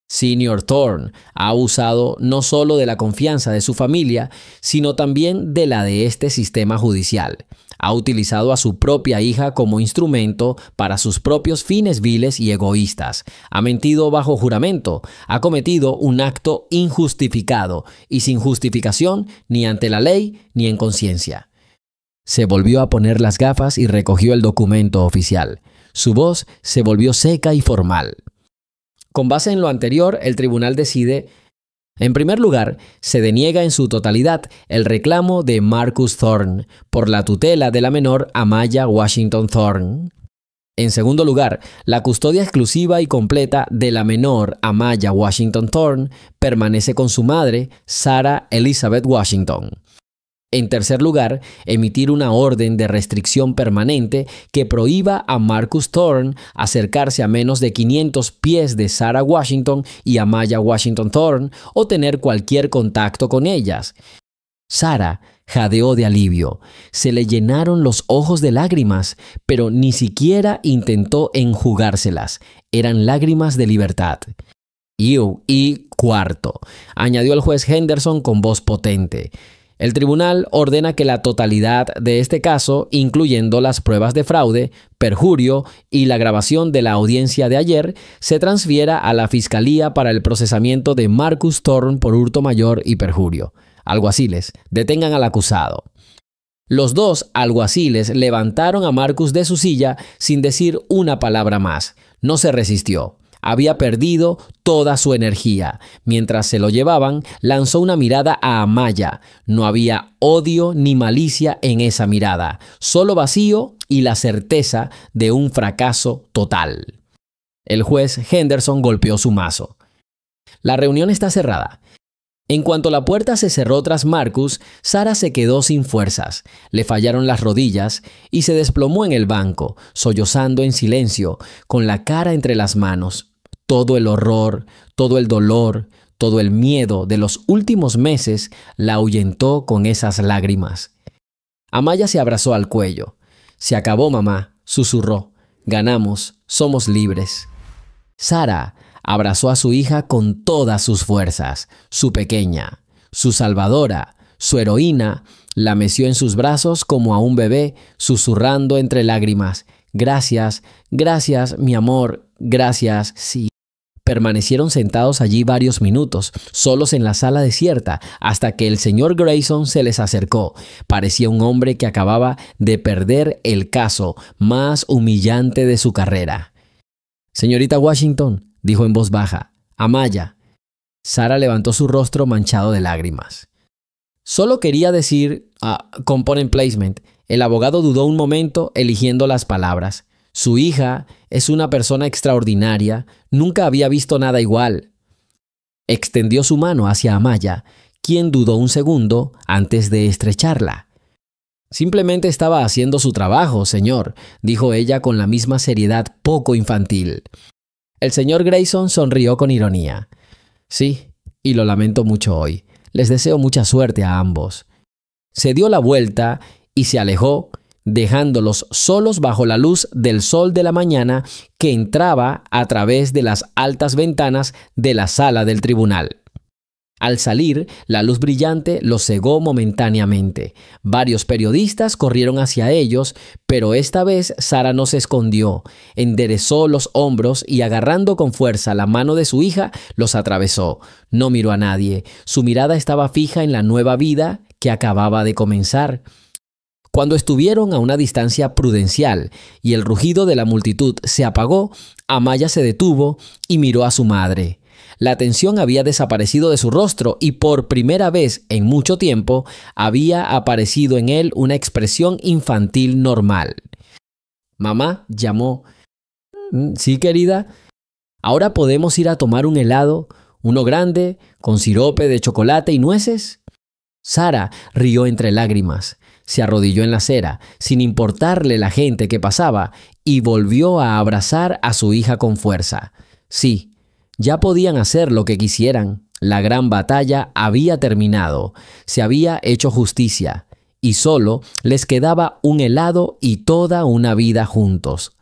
Señor Thorne ha abusado no solo de la confianza de su familia, sino también de la de este sistema judicial. Ha utilizado a su propia hija como instrumento para sus propios fines viles y egoístas. Ha mentido bajo juramento. Ha cometido un acto injustificado y sin justificación ni ante la ley ni en conciencia. Se volvió a poner las gafas y recogió el documento oficial. Su voz se volvió seca y formal. Con base en lo anterior, el tribunal decide: en primer lugar, se deniega en su totalidad el reclamo de Marcus Thorne por la tutela de la menor Amaya Washington Thorne. En segundo lugar, la custodia exclusiva y completa de la menor Amaya Washington Thorne permanece con su madre, Sarah Elizabeth Washington. En tercer lugar, emitir una orden de restricción permanente que prohíba a Marcus Thorne acercarse a menos de 500 pies de Sarah Washington y Amaya Washington Thorne o tener cualquier contacto con ellas. Sarah jadeó de alivio. Se le llenaron los ojos de lágrimas, pero ni siquiera intentó enjugárselas. Eran lágrimas de libertad. Y cuarto, añadió el juez Henderson con voz potente: el tribunal ordena que la totalidad de este caso, incluyendo las pruebas de fraude, perjurio y la grabación de la audiencia de ayer, se transfiera a la Fiscalía para el procesamiento de Marcus Thorne por hurto mayor y perjurio. Alguaciles, detengan al acusado. Los dos alguaciles levantaron a Marcus de su silla sin decir una palabra más. No se resistió. Había perdido toda su energía. Mientras se lo llevaban, lanzó una mirada a Amaya. No había odio ni malicia en esa mirada, solo vacío y la certeza de un fracaso total. El juez Henderson golpeó su mazo. La reunión está cerrada. En cuanto la puerta se cerró tras Marcus, Sarah se quedó sin fuerzas, le fallaron las rodillas y se desplomó en el banco, sollozando en silencio, con la cara entre las manos. Todo el horror, todo el dolor, todo el miedo de los últimos meses la ahuyentó con esas lágrimas. Amaya se abrazó al cuello. «Se acabó, mamá», susurró. «Ganamos, somos libres». Sarah abrazó a su hija con todas sus fuerzas, su pequeña, su salvadora, su heroína, la meció en sus brazos como a un bebé, susurrando entre lágrimas: «Gracias, gracias, mi amor, gracias, sí». Permanecieron sentados allí varios minutos, solos en la sala desierta, hasta que el señor Grayson se les acercó. Parecía un hombre que acababa de perder el caso más humillante de su carrera. «Señorita Washington», dijo en voz baja, «Amaya». Sarah levantó su rostro manchado de lágrimas. «Solo quería decir, component placement». El abogado dudó un momento, eligiendo las palabras. «Su hija es una persona extraordinaria. Nunca había visto nada igual». Extendió su mano hacia Amaya, quien dudó un segundo antes de estrecharla. «Simplemente estaba haciendo su trabajo, señor», dijo ella con la misma seriedad poco infantil. El señor Grayson sonrió con ironía. «Sí, y lo lamento mucho hoy. Les deseo mucha suerte a ambos». Se dio la vuelta y se alejó, dejándolos solos bajo la luz del sol de la mañana que entraba a través de las altas ventanas de la sala del tribunal. Al salir, la luz brillante los cegó momentáneamente. Varios periodistas corrieron hacia ellos, pero esta vez Sarah no se escondió. Enderezó los hombros y, agarrando con fuerza la mano de su hija, los atravesó. No miró a nadie. Su mirada estaba fija en la nueva vida que acababa de comenzar. Cuando estuvieron a una distancia prudencial y el rugido de la multitud se apagó, Amaya se detuvo y miró a su madre. La tensión había desaparecido de su rostro y por primera vez en mucho tiempo había aparecido en él una expresión infantil normal. «Mamá», llamó. «Sí, querida. ¿Ahora podemos ir a tomar un helado? ¿Uno grande, con sirope de chocolate y nueces?» Sarah rió entre lágrimas. Se arrodilló en la acera, sin importarle la gente que pasaba, y volvió a abrazar a su hija con fuerza. Sí, ya podían hacer lo que quisieran. La gran batalla había terminado, se había hecho justicia, y solo les quedaba un helado y toda una vida juntos.